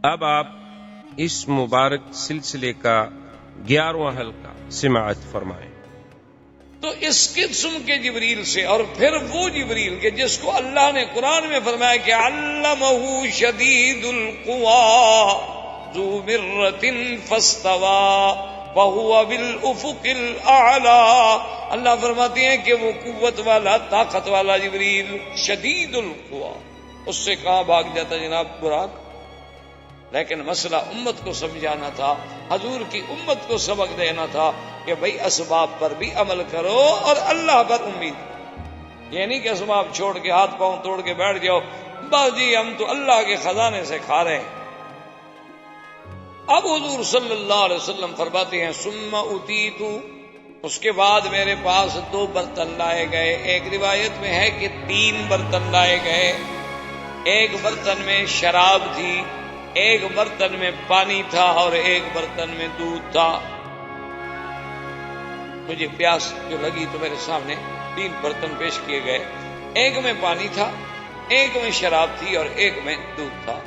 اب آپ اس مبارک سلسلے کا 11واں حلقہ سماعت فرمائیں۔ تو اس قسم کے جبریل سے، اور پھر وہ جبریل کے جس کو اللہ نے قرآن میں فرمایا کہ علمہ شدید القوی ذو مرۃ فاستوی وہو بالافق الاعلی، اللہ فرماتے ہیں کہ وہ قوت والا، طاقت والا جبریل شدید القوی، اس سے کہاں بھاگ جاتا جناب براق؟ لیکن مسئلہ امت کو سمجھانا تھا، حضور کی امت کو سبق دینا تھا کہ بھئی اسباب پر بھی عمل کرو اور اللہ پر امید، یہ نہیں کہ اسباب چھوڑ کے ہاتھ پاؤں توڑ کے بیٹھ جاؤ بس جی ہم تو اللہ کے خزانے سے کھا رہے ہیں۔ اب حضور صلی اللہ علیہ وسلم فرماتے ہیں ثم اتیت، اس کے بعد میرے پاس 2 برتن لائے گئے، ایک روایت میں ہے کہ 3 برتن لائے گئے، ایک برتن میں شراب تھی، ایک برتن میں پانی تھا اور ایک برتن میں دودھ تھا۔ مجھے پیاس جو لگی تو میرے سامنے 3 برتن پیش کیے گئے، ایک میں پانی تھا، ایک میں شراب تھی اور ایک میں دودھ تھا،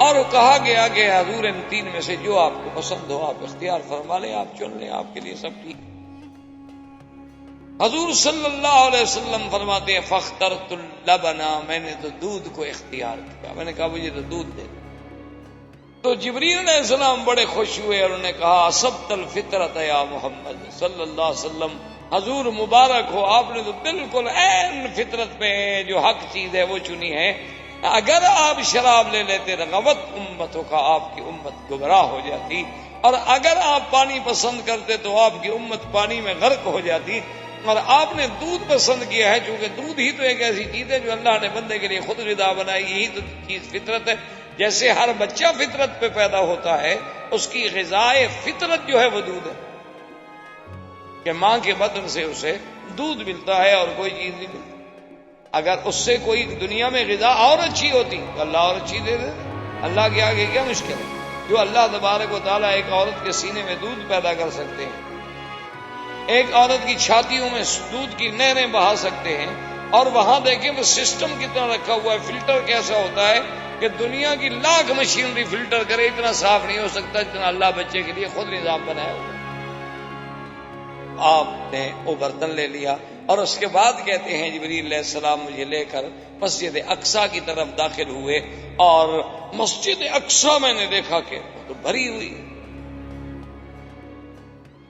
اور کہا گیا کہ حضور ان 3 میں سے جو آپ کو پسند ہو آپ اختیار فرما لیں، آپ چن لیں، آپ کے لیے سب ٹھیک۔ حضور صلی اللہ علیہ وسلم فرماتے ہیں فاخترت اللبن، میں نے تو دودھ کو اختیار کیا، میں نے کہا مجھے تو دودھ دے۔ تو جبریل علیہ السلام بڑے خوش ہوئے اور انہوں نے کہا اصبت الفطرت یا محمد صلی اللہ علیہ وسلم، حضور مبارک ہو، آپ نے تو بالکل عین فطرت پہ جو حق چیز ہے وہ چنی ہے۔ اگر آپ شراب لے لیتے رغبت امتوں کا، آپ کی امت گمراہ ہو جاتی، اور اگر آپ پانی پسند کرتے تو آپ کی امت پانی میں غرق ہو جاتی، اور آپ نے دودھ پسند کیا ہے چونکہ دودھ ہی تو ایک ایسی چیز ہے جو اللہ نے بندے کے لیے خود غذا بنائی، یہی تو چیز فطرت ہے۔ جیسے ہر بچہ فطرت پہ پیدا ہوتا ہے، اس کی غذائے فطرت جو ہے وہ دودھ ہے، کہ ماں کے بدن سے اسے دودھ ملتا ہے اور کوئی چیز نہیں ملتی۔ اگر اس سے کوئی دنیا میں غذا اور اچھی ہوتی تو اللہ اور اچھی دے دے، اللہ کے آگے کیا مشکل ہے؟ جو اللہ تبارک و تعالیٰ ایک عورت کے سینے میں دودھ پیدا کر سکتے ہیں، ایک عورت کی چھاتیوں میں دودھ کی نہریں بہا سکتے ہیں، اور وہاں دیکھیں وہ سسٹم کتنا رکھا ہوا ہے، فلٹر کیسا ہوتا ہے کہ دنیا کی لاکھ مشینری فلٹر کرے اتنا صاف نہیں ہو سکتا جتنا اللہ بچے کے لیے خود نظام بنایا ہوا۔ آپ نے وہ برتن لے لیا اور اس کے بعد کہتے ہیں جبریل علیہ السلام مجھے لے کر مسجد اقصی کی طرف داخل ہوئے، اور مسجد اقصی میں نے دیکھا کہ وہ تو بھری ہوئی،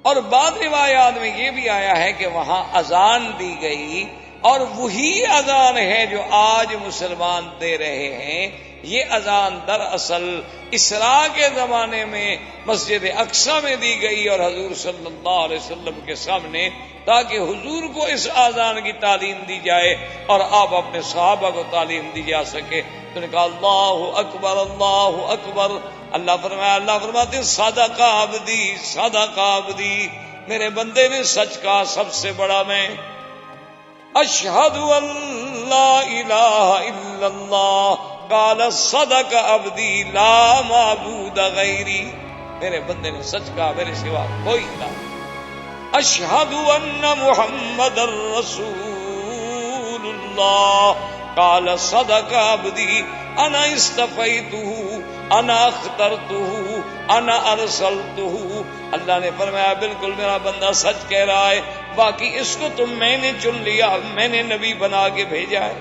اور بعض روایات میں یہ بھی آیا ہے کہ وہاں اذان دی گئی، اور وہی اذان ہے جو آج مسلمان دے رہے ہیں۔ یہ اذان دراصل اسراء کے زمانے میں مسجد اقصی میں دی گئی اور حضور صلی اللہ علیہ وسلم کے سامنے، تاکہ حضور کو اس اذان کی تعلیم دی جائے اور آپ اپنے صحابہ کو تعلیم دی جا سکے۔ تو نے کہا اللہ اکبر اللہ اکبر، اللہ فرماتے صدق عبدی صدق عبدی، میرے بندے نے سچ کہا، سب سے بڑا میں اشہد ان لا الہ الا اللہ قال صدق عبدی لا معبود غیری، میرے بندے نے سچ کہا میرے سوا کوئی الہ، اشہد ان محمد رسول اللہ قال صدق عبدی انا استفیتہ انا اخترتہ انا ارسلتہ، اللہ نے فرمایا بالکل میرا بندہ سچ کہہ رہا ہے، باقی اس کو تو میں نے چن لیا، میں نے نبی بنا کے بھیجا ہے۔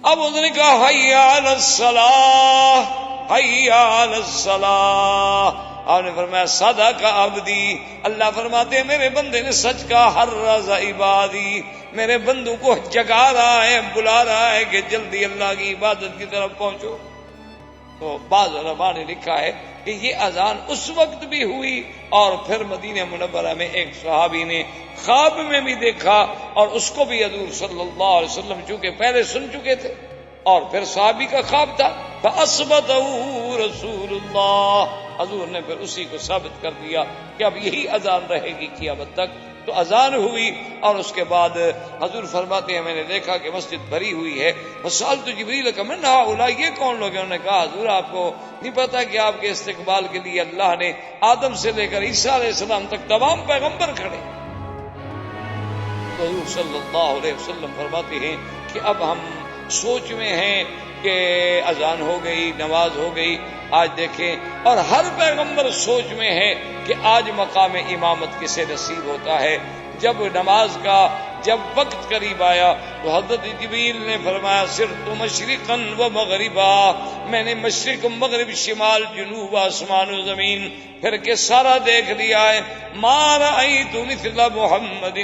اب اس نے کہا حی علی الصلاۃ حی علی الصلاۃ، آپ نے فرمایا صدق عبدی، اللہ فرماتے ہیں میرے بندے نے سچ کہا، حرز عبادی، میرے بندوں کو جگا رہا ہے، بلا رہا ہے کہ جلدی اللہ کی عبادت کی طرف پہنچو۔ تو بعض علماء نے لکھا ہے کہ یہ اذان اس وقت بھی ہوئی، اور پھر مدینہ منورہ میں ایک صحابی نے خواب میں بھی دیکھا، اور اس کو بھی حضور صلی اللہ علیہ وسلم چونکہ پہلے سن چکے تھے، اور پھر صحابی کا خواب تھا، فَأَثْبَتَهُ رسول اللہ، حضور نے پھر اسی کو ثابت کر دیا کہ اب یہی اذان رہے گی قیامت تک۔ تو اذان ہوئی، اور اس کے بعد حضور فرماتے ہیں میں نے دیکھا کہ مسجد بھری ہوئی ہے، وسألت جبریل من هؤلاء، یہ کون لوگ ہیں؟ انہوں نے کہا حضور آپ کو نہیں پتا کہ آپ کے استقبال کے لیے اللہ نے آدم سے لے کر عیسیٰ علیہ السلام تک تمام پیغمبر کھڑے۔ تو حضور صلی اللہ علیہ وسلم فرماتے ہیں کہ اب ہم سوچ میں ہیں کہ اذان ہو گئی، نماز ہو گئی. آج دیکھیں، اور ہر پیغمبر سوچ میں ہے کہ آج مقام امامت کسے نصیب ہوتا ہے. جب نماز کا جب وقت قریب آیا تو حضرت جبریل نے فرمایا صرت مشرقا و مغربا، میں نے مشرق مغرب شمال جنوب آسمان و زمین پھر کے سارا دیکھ لیا ہے. ما رأیت مثل محمد،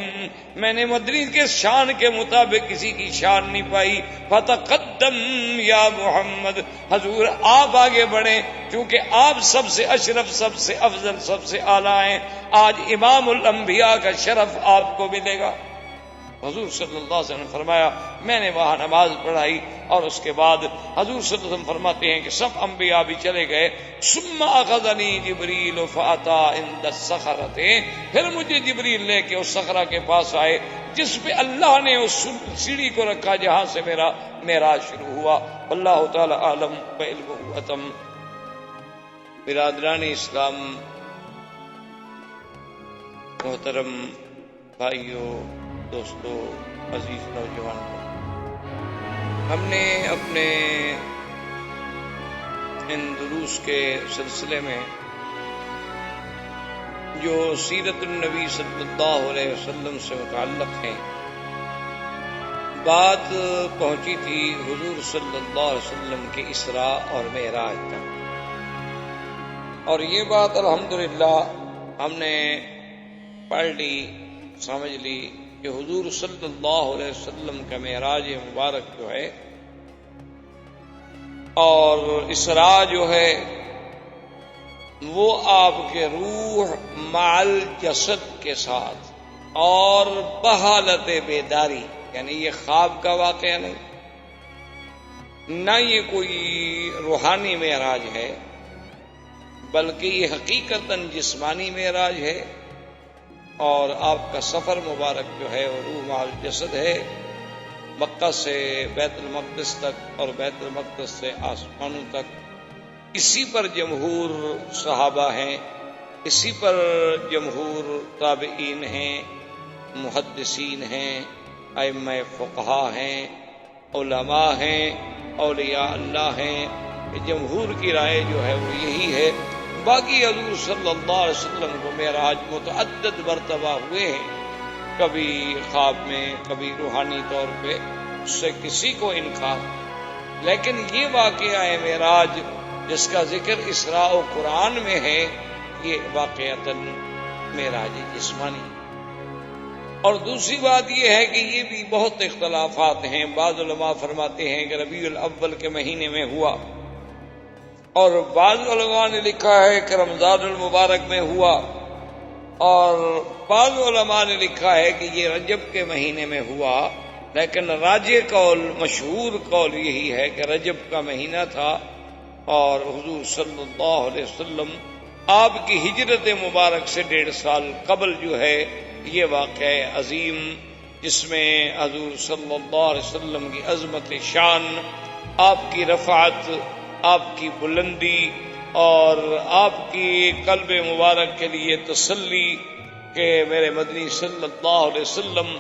میں نے مدنی کے شان کے مطابق کسی کی شان نہیں پائی. فتقدم یا محمد، حضور آپ آگے بڑھیں کیونکہ آپ سب سے اشرف، سب سے افضل، سب سے اعلیٰ ہیں. آج امام الانبیاء کا شرف آپ کو ملے گا. حضور صلی اللہ علیہ وسلم نے فرمایا میں نے وہاں نماز پڑھائی، اور اس کے بعد حضور صلی اللہ علیہ وسلم فرماتے ہیں کہ سب انبیاء بھی چلے گئے. ثم اخذنی جبریل فاتا عند الصخرۃ، پھر مجھے جبریل لے کے اس صخرہ کے پاس آئے جس پہ اللہ نے اس سیڑھی کو رکھا جہاں سے میرا معراج شروع ہوا. اللہ تعالی عالم بعلمہ اتم. برادران اسلام، محترم بھائیوں، دوستو، عزیز نوجوانوں، ہم نے اپنے ان دروس کے سلسلے میں جو سیرت النبی صلی اللہ علیہ وسلم سے متعلق ہیں بات پہنچی تھی حضور صلی اللہ علیہ وسلم کے اسراء اور معراج تک، اور یہ بات الحمدللہ ہم نے پڑھ لی، سمجھ لی کہ حضور صلی اللہ علیہ وسلم کا معراج مبارک جو ہے اور اسراء جو ہے وہ آپ کے روح مع الجسد کے ساتھ اور بحالت بیداری، یعنی یہ خواب کا واقعہ نہیں، نہ یہ کوئی روحانی معراج ہے، بلکہ یہ حقیقتاً جسمانی معراج ہے. اور آپ کا سفر مبارک جو ہے وہ روح مع الجسد ہے، مکہ سے بیت المقدس تک اور بیت المقدس سے آسمانوں تک. اسی پر جمہور صحابہ ہیں، اسی پر جمہور تابعین ہیں، محدثین ہیں، ائمہ فقہا ہیں، علماء ہیں، اولیاء اللہ ہیں. جمہور کی رائے جو ہے وہ یہی ہے. باقی حضور صلی اللہ علیہ وسلم کو معراج متعدد مرتبہ ہوئے ہیں، کبھی خواب میں، کبھی روحانی طور پہ، اس سے کسی کو انکار. لیکن یہ واقعہ ہے معراج جس کا ذکر اسراء و قرآن میں ہے، یہ واقعتاً معراج جسمانی. اور دوسری بات یہ ہے کہ یہ بھی بہت اختلافات ہیں. بعض علماء فرماتے ہیں کہ ربیع الاول کے مہینے میں ہوا، اور بعض علماء نے لکھا ہے کہ رمضان المبارک میں ہوا، اور بعض علماء نے لکھا ہے کہ یہ رجب کے مہینے میں ہوا. لیکن راجح قول، مشہور قول یہی ہے کہ رجب کا مہینہ تھا، اور حضور صلی اللہ علیہ وسلم آپ کی ہجرت مبارک سے 1.5 سال قبل جو ہے یہ واقعہ عظیم، جس میں حضور صلی اللہ علیہ وسلم کی عظمت شان، آپ کی رفعت، آپ کی بلندی، اور آپ کی قلب مبارک کے لیے تسلی کہ میرے مدنی صلی اللہ علیہ وسلم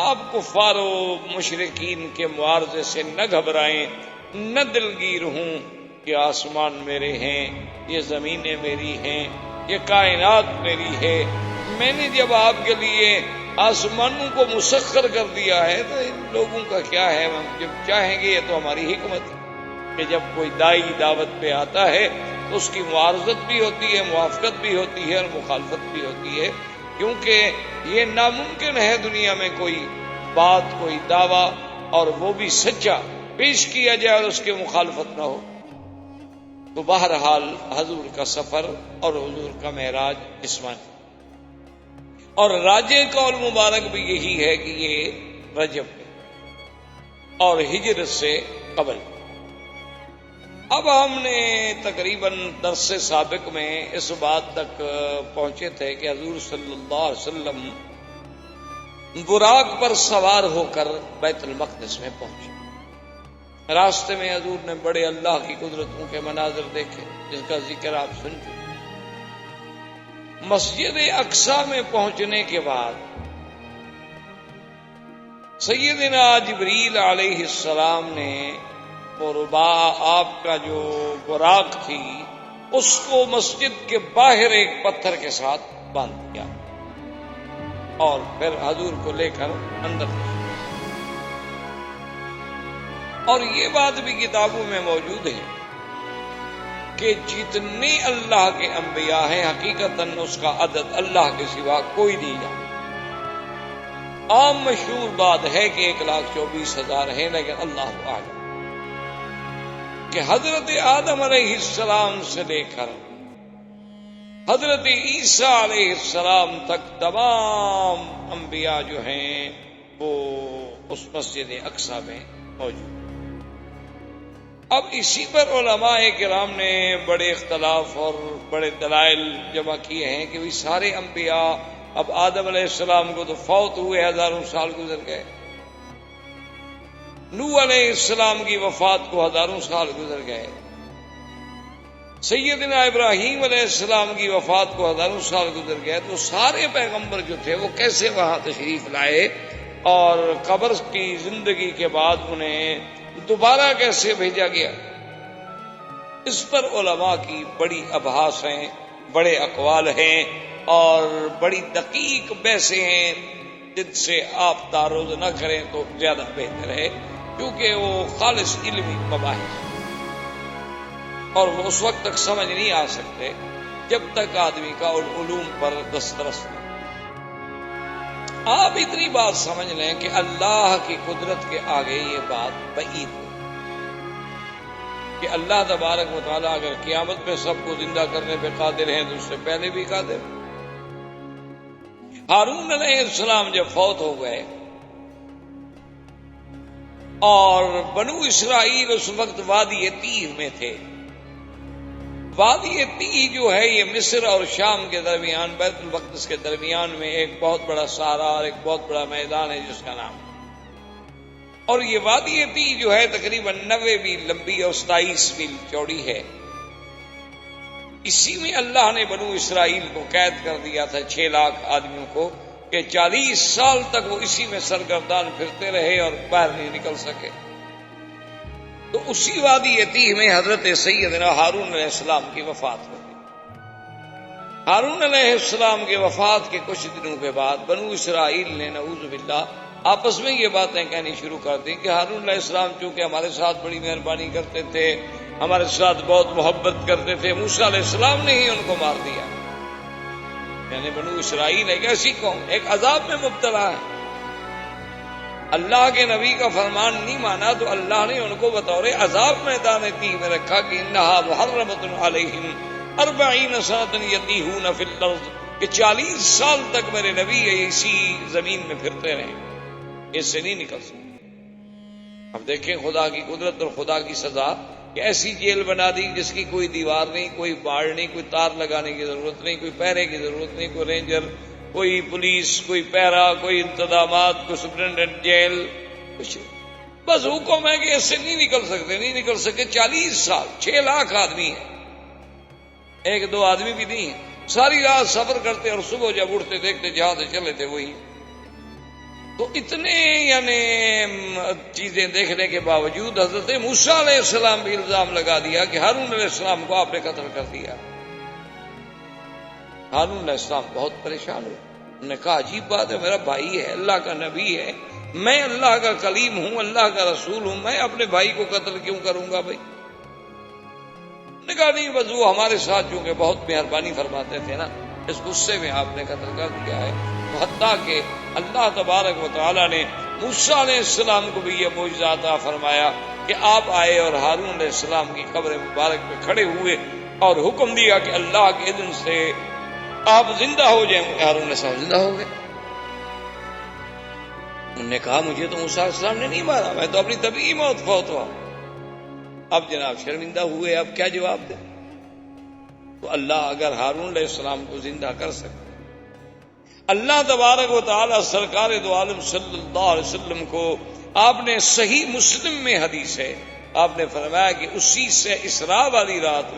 آپ کفار و مشرکین کے معارضے سے نہ گھبرائیں، نہ دلگیر ہوں. یہ آسمان میرے ہیں، یہ زمینیں میری ہیں، یہ کائنات میری ہے. میں نے جب آپ کے لیے آسمانوں کو مسخر کر دیا ہے تو ان لوگوں کا کیا ہے؟ ہم جب چاہیں گے، یہ تو ہماری حکمت ہے کہ جب کوئی دائی دعوت پہ آتا ہے تو اس کی معارضت بھی ہوتی ہے، موافقت بھی ہوتی ہے اور مخالفت بھی ہوتی ہے، کیونکہ یہ ناممکن ہے دنیا میں کوئی بات، کوئی دعویٰ، اور وہ بھی سچا پیش کیا جائے اور اس کی مخالفت نہ ہو. تو بہرحال حضور کا سفر اور حضور کا معراج جسمانی، اور راجح قول مبارک بھی یہی ہے کہ یہ رجب میں اور ہجرت سے قبل. اب ہم نے تقریباً درس سابق میں اس بات تک پہنچے تھے کہ حضور صلی اللہ علیہ وسلم براق پر سوار ہو کر بیت المقدس میں پہنچے. راستے میں حضور نے بڑے اللہ کی قدرتوں کے مناظر دیکھے جس کا ذکر آپ سن چکے. مسجد اقصی میں پہنچنے کے بعد سیدنا جبریل علیہ السلام نے وہ ربا آپ کا جو براق تھی اس کو مسجد کے باہر ایک پتھر کے ساتھ باندھ دیا اور پھر حضور کو لے کر اندر تشریف۔ اور یہ بات بھی کتابوں میں موجود ہے کہ جتنے اللہ کے انبیاء ہیں حقیقتاً اس کا عدد اللہ کے سوا کوئی نہیں جانتا۔ عام مشہور بات ہے کہ 1,24,000 ہیں، لیکن اللہ اعلم کہ حضرت آدم علیہ السلام سے لے کر حضرت عیسیٰ علیہ السلام تک تمام انبیاء جو ہیں وہ اس مسجد اقصی میں موجود۔ اب اسی پر علماء کرام نے بڑے اختلاف اور بڑے دلائل جمع کیے ہیں کہ سارے انبیاء، اب آدم علیہ السلام کو تو فوت ہوئے، ہزاروں سال گزر گئے، نوح علیہ السلام کی وفات کو ہزاروں سال گزر گئے، سیدنا ابراہیم علیہ السلام کی وفات کو ہزاروں سال گزر گئے، تو سارے پیغمبر جو تھے وہ کیسے وہاں تشریف لائے اور قبر کی زندگی کے بعد انہیں دوبارہ کیسے بھیجا گیا؟ اس پر علماء کی بڑی ابحاث ہیں، بڑے اقوال ہیں اور بڑی دقیق بحثیں ہیں، جن سے آپ تعرض نہ کریں تو زیادہ بہتر ہے، کیونکہ وہ خالص علمی مباحث اور وہ اس وقت تک سمجھ نہیں آ سکتے جب تک آدمی کا علوم پر دسترس نہ۔ آپ اتنی بات سمجھ لیں کہ اللہ کی قدرت کے آگے یہ بات بعید ہے کہ اللہ تبارک و تعالیٰ اگر قیامت میں سب کو زندہ کرنے پہ قادر ہیں تو اس سے پہلے بھی قادر۔ ہارون علیہ السلام جب فوت ہو گئے اور بنو اسرائیل اس وقت وادی تیہ میں تھے، وادی تیہ جو ہے یہ مصر اور شام کے درمیان، بیت المقدس کے درمیان میں ایک بہت بڑا صحرا اور ایک بہت بڑا میدان ہے جس کا نام، اور یہ وادی تیہ جو ہے تقریباً 90 میل لمبی اور 27 میل چوڑی ہے۔ اسی میں اللہ نے بنو اسرائیل کو قید کر دیا تھا، 6 لاکھ آدمیوں کو، کہ 40 سال تک وہ اسی میں سرگردان پھرتے رہے اور باہر نہیں نکل سکے۔ تو اسی وادی تیہ میں حضرت سیدنا ہارون علیہ السلام کی وفات ہو گئی۔ ہارون علیہ السلام کے وفات کے کچھ دنوں کے بعد بنو اسرائیل نے نعوذ باللہ آپس میں یہ باتیں کہنی شروع کر دی کہ ہارون علیہ السلام چونکہ ہمارے ساتھ بڑی مہربانی کرتے تھے، ہمارے ساتھ بہت محبت کرتے تھے، موسیٰ علیہ السلام نے ہی ان کو مار دیا۔ یعنی بنو اسرائیل ایک ایسی قوم ایک عذاب میں مبتلا ہے، اللہ کے نبی کا فرمان نہیں مانا تو اللہ نے ان کو بطور عذاب میدان تیہ میں رکھا کہ انہا محرمۃ علیہم 40 سنۃ یتیہون فی الارض، کہ 40 سال تک میرے نبی اسی زمین میں پھرتے رہے، اس سے نہیں نکل سکتے۔ اب دیکھیں خدا کی قدرت اور خدا کی سزا کہ ایسی جیل بنا دی جس کی کوئی دیوار نہیں، کوئی باڑ نہیں، کوئی تار لگانے کی ضرورت نہیں، کوئی پہرے کی ضرورت نہیں، کوئی رینجر، کوئی پولیس، کوئی پیرا، کوئی انتظامات، کوئی سپرنٹینڈنٹ جیل، کچھ بس حکم ہے کہ اس سے نہیں نکل سکتے، نہیں نکل سکے۔ 40 سال 6 لاکھ آدمی ہیں، 1-2 آدمی بھی نہیں ہیں، ساری رات سفر کرتے اور صبح جب اٹھتے دیکھتے جہاں سے چلے تھے وہی۔ تو اتنے یعنی چیزیں دیکھنے کے باوجود حضرت موسیٰ علیہ السلام بھی الزام لگا دیا کہ ہارون علیہ السلام کو آپ نے قتل کر دیا۔ ہارون علیہ السلام بہت پریشان ہوئے، انہوں نے کہا عجیب بات ہے، میرا بھائی ہے، اللہ کا نبی ہے، میں اللہ کا کلیم ہوں، اللہ کا رسول ہوں، میں اپنے بھائی کو قتل کیوں کروں گا بھائی؟ نے کہا نہیں، بس وہ ہمارے ساتھ چونکہ بہت مہربانی فرماتے تھے نا، اس غصے میں آپ نے قتل کر دیا ہے۔ حتیٰ کہ اللہ تبارک و تعالیٰ نے موسیٰ علیہ السلام کو بھی یہ معجزہ عطا فرمایا کہ آپ آئے اور ہارون علیہ السلام کی قبر مبارک پہ کھڑے ہوئے اور حکم دیا کہ اللہ کے اذن سے آپ زندہ ہو جائیں۔ ہارون علیہ السلام زندہ ہو گئے۔ انہوں نے کہا مجھے تو موسیٰ علیہ السلام نے نہیں مارا، میں تو اپنی طبیعی موت فوت ہوا۔ اب جناب شرمندہ ہوئے، اب کیا جواب دیں؟ تو اللہ اگر ہارون علیہ السلام کو زندہ کر سکے، اللہ تبارک و تعالی سرکار دو عالم صلی اللہ علیہ وسلم کو آپ نے صحیح مسلم میں حدیث ہے، آپ نے فرمایا کہ اسی سے اسراء والی رات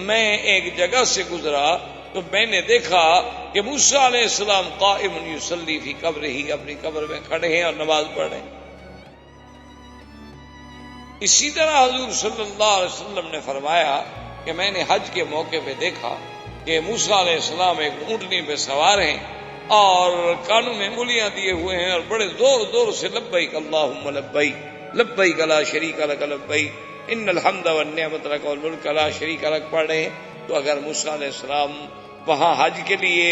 میں ایک جگہ سے گزرا تو میں نے دیکھا کہ موسیٰ علیہ السلام قائم یصلی فی قبرہ، اپنی قبر میں کھڑے ہیں اور نماز پڑھ رہے ہیں۔ اسی طرح حضور صلی اللہ علیہ وسلم نے فرمایا کہ میں نے حج کے موقع پہ دیکھا کہ موسیٰ علیہ السلام ایک اونٹنی پہ سوار ہیں اور کانوں میں انگلیاں دیے ہوئے ہیں اور بڑے زور زور سے لبیک اللہم لبیک لبیک لا شریک لک لبیک ان الحمد والنعمت لک والملک لا شریک لک پڑھ رہے ہیں. تو اگر موسیٰ علیہ السلام وہاں حج کے لیے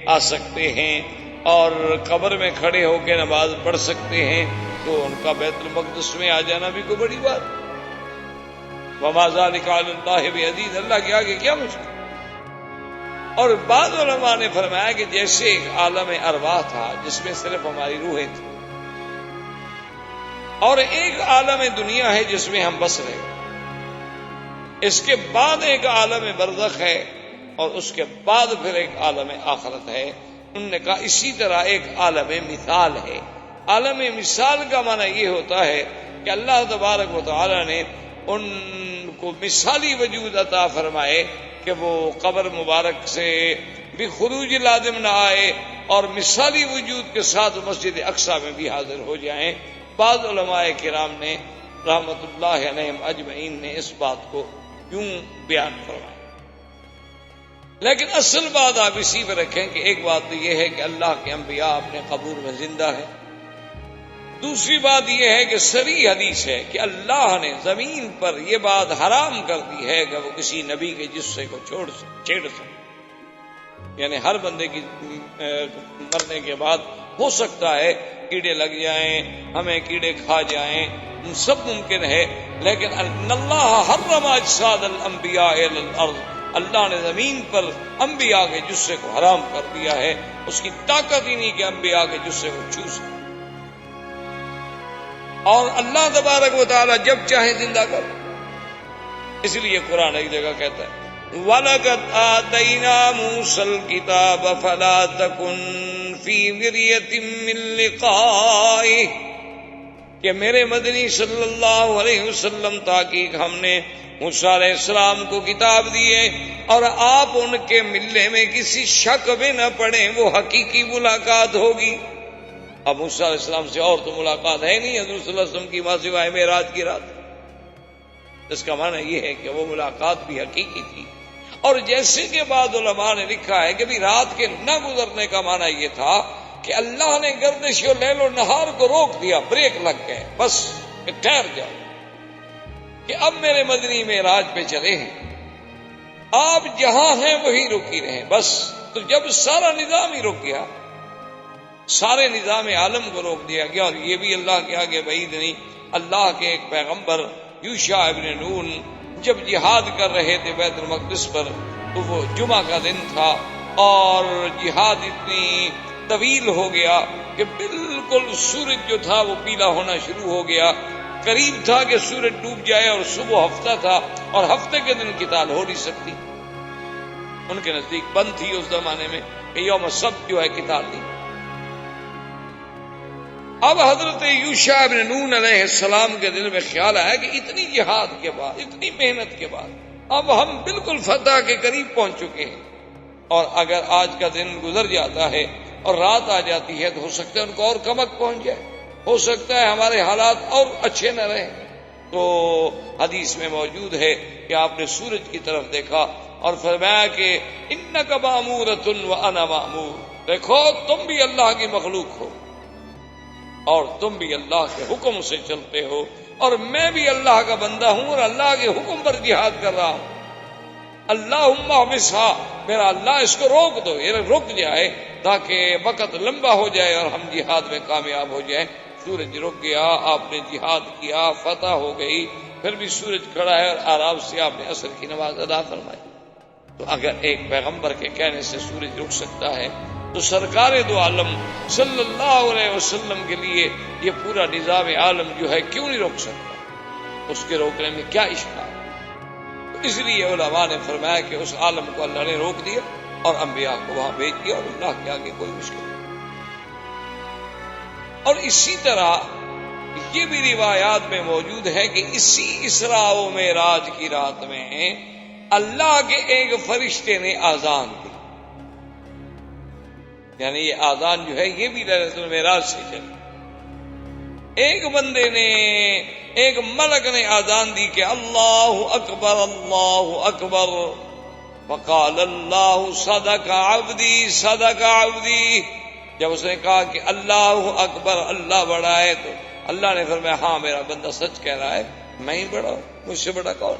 آ سکتے ہیں اور قبر میں کھڑے ہو کے نماز پڑھ سکتے ہیں تو ان کا بیت المقدس میں آ جانا بھی کوئی بڑی بات. وما ذلک علی اللہ بعزیز، اللہ کے آگے کیا مشکل. اور بعض علماء نے فرمایا کہ جیسے ایک عالم ارواح تھا جس میں صرف ہماری روحیں تھیں، اور ایک عالم دنیا ہے جس میں ہم بس رہے، اس کے بعد ایک عالم برزخ ہے اور اس کے بعد پھر ایک عالم آخرت ہے. انہوں نے کہا اسی طرح ایک عالم مثال ہے. عالم مثال کا معنی یہ ہوتا ہے کہ اللہ تبارک و تعالی نے ان کو مثالی وجود عطا فرمائے کہ وہ قبر مبارک سے بھی خروج لازم نہ آئے اور مثالی وجود کے ساتھ مسجد اقصی میں بھی حاضر ہو جائیں. بعض علماء کرام نے رحمت اللہ علیہم اجمعین نے اس بات کو یوں بیان فرمایا. لیکن اصل بات آپ اسی پہ رکھیں کہ ایک بات تو یہ ہے کہ اللہ کے انبیاء اپنے قبور میں زندہ ہیں. دوسری بات یہ ہے کہ صریح حدیث ہے کہ اللہ نے زمین پر یہ بات حرام کر دی ہے کہ وہ کسی نبی کے جسے کو چھیڑ سکے. یعنی ہر بندے کی مرنے کے بعد ہو سکتا ہے کیڑے لگ جائیں، ہمیں کیڑے کھا جائیں، سب ممکن ہے، لیکن اللہ حرم اجساد الانبیاء علی الارض، اللہ نے زمین پر انبیاء کے جسے کو حرام کر دیا ہے. اس کی طاقت ہی نہیں کہ انبیاء کے جسے کو چھو سکے. اور اللہ تبارک و تعالی جب چاہے زندہ کر. اس لیے قرآن ایک جگہ کہتا ہے وَلَقَدْ آتَيْنَا مُوسَى الْكِتَابَ فَلَا تَكُنْ فِي مِرْيَةٍ مِّن لِقَائِهِ، کہ میرے مدنی صلی اللہ علیہ وسلم تحقیق ہم نے موسیٰ علیہ السلام کو کتاب دی ہے اور آپ ان کے ملنے میں کسی شک میں نہ پڑیں، وہ حقیقی ملاقات ہوگی. اب موسیٰ علیہ السلام سے اور تو ملاقات ہے نہیں حضور صلی اللہ علیہ وسلم کی ماں سوائے معراج کی رات. اس کا معنی یہ ہے کہ وہ ملاقات بھی حقیقی تھی. اور جیسے کہ بعض علماء نے لکھا ہے کہ بھی رات کے نہ گزرنے کا معنی یہ تھا کہ اللہ نے گردش و لیل و نہار کو روک دیا، بریک لگ گئے، بس ٹھہر جاؤ کہ اب میرے مدنی معراج پہ چلے ہیں، آپ جہاں ہیں وہی رکی رہیں بس. تو جب سارا نظام ہی رک گیا، سارے نظام عالم کو روک دیا گیا، اور یہ بھی اللہ کے آگے بعید نہیں. اللہ کے ایک پیغمبر یوشع ابن نون جب جہاد کر رہے تھے بیت المقدس پر، تو وہ جمعہ کا دن تھا اور جہاد اتنی طویل ہو گیا کہ بالکل سورج جو تھا وہ پیلا ہونا شروع ہو گیا. قریب تھا کہ سورج ڈوب جائے اور صبح ہفتہ تھا اور ہفتے کے دن قتال ہو نہیں سکتی. ان کے نزدیک بند تھی اس زمانے میں کہ یوم سبت جو ہے قتال نہیں. اب حضرت یوشع ابن نون علیہ السلام کے دل میں خیال آیا کہ اتنی جہاد کے بعد، اتنی محنت کے بعد اب ہم بالکل فتح کے قریب پہنچ چکے ہیں، اور اگر آج کا دن گزر جاتا ہے اور رات آ جاتی ہے تو ہو سکتا ہے ان کو اور کمک پہنچ جائے، ہو سکتا ہے ہمارے حالات اور اچھے نہ رہیں. تو حدیث میں موجود ہے کہ آپ نے سورج کی طرف دیکھا اور فرمایا کہ انک مامورۃ وانا مامور، دیکھو تم بھی اللہ کی مخلوق ہو اور تم بھی اللہ کے حکم سے چلتے ہو، اور میں بھی اللہ کا بندہ ہوں اور اللہ کے حکم پر جہاد کر رہا ہوں. اللہم احبسھا، میرا اللہ اس کو روک دو، یہ رک جائے تاکہ وقت لمبا ہو جائے اور ہم جہاد میں کامیاب ہو جائیں. سورج رک گیا، آپ نے جہاد کیا، فتح ہو گئی، پھر بھی سورج کھڑا ہے اور آرام سے آپ نے عصر کی نماز ادا فرمائی. تو اگر ایک پیغمبر کے کہنے سے سورج رک سکتا ہے تو سرکار دو عالم صلی اللہ علیہ وسلم کے لیے یہ پورا نظام عالم جو ہے کیوں نہیں روک سکتا؟ اس کے روکنے میں کیا اشکال؟ تو اس لیے علماء نے فرمایا کہ اس عالم کو اللہ نے روک دیا اور انبیاء کو وہاں بھیج دیا، اور اللہ کے آگے کوئی مشکل نہیں. اور اسی طرح یہ بھی روایات میں موجود ہے کہ اسی اسراء و معراج کی رات میں اللہ کے ایک فرشتے نے آذان دی. یعنی یہ آذان جو ہے یہ بھی لیلۃ المعراج سے چلی. ایک بندے نے، ایک ملک نے آذان دی کہ اللہ اکبر اللہ اکبر، وقال اللہ صدق عبدی صدق عبدی. جب اس نے کہا کہ اللہ اکبر اللہ بڑا ہے تو اللہ نے فرمایا ہاں میرا بندہ سچ کہہ رہا ہے، میں ہی بڑا ہوں، مجھ سے بڑا کون.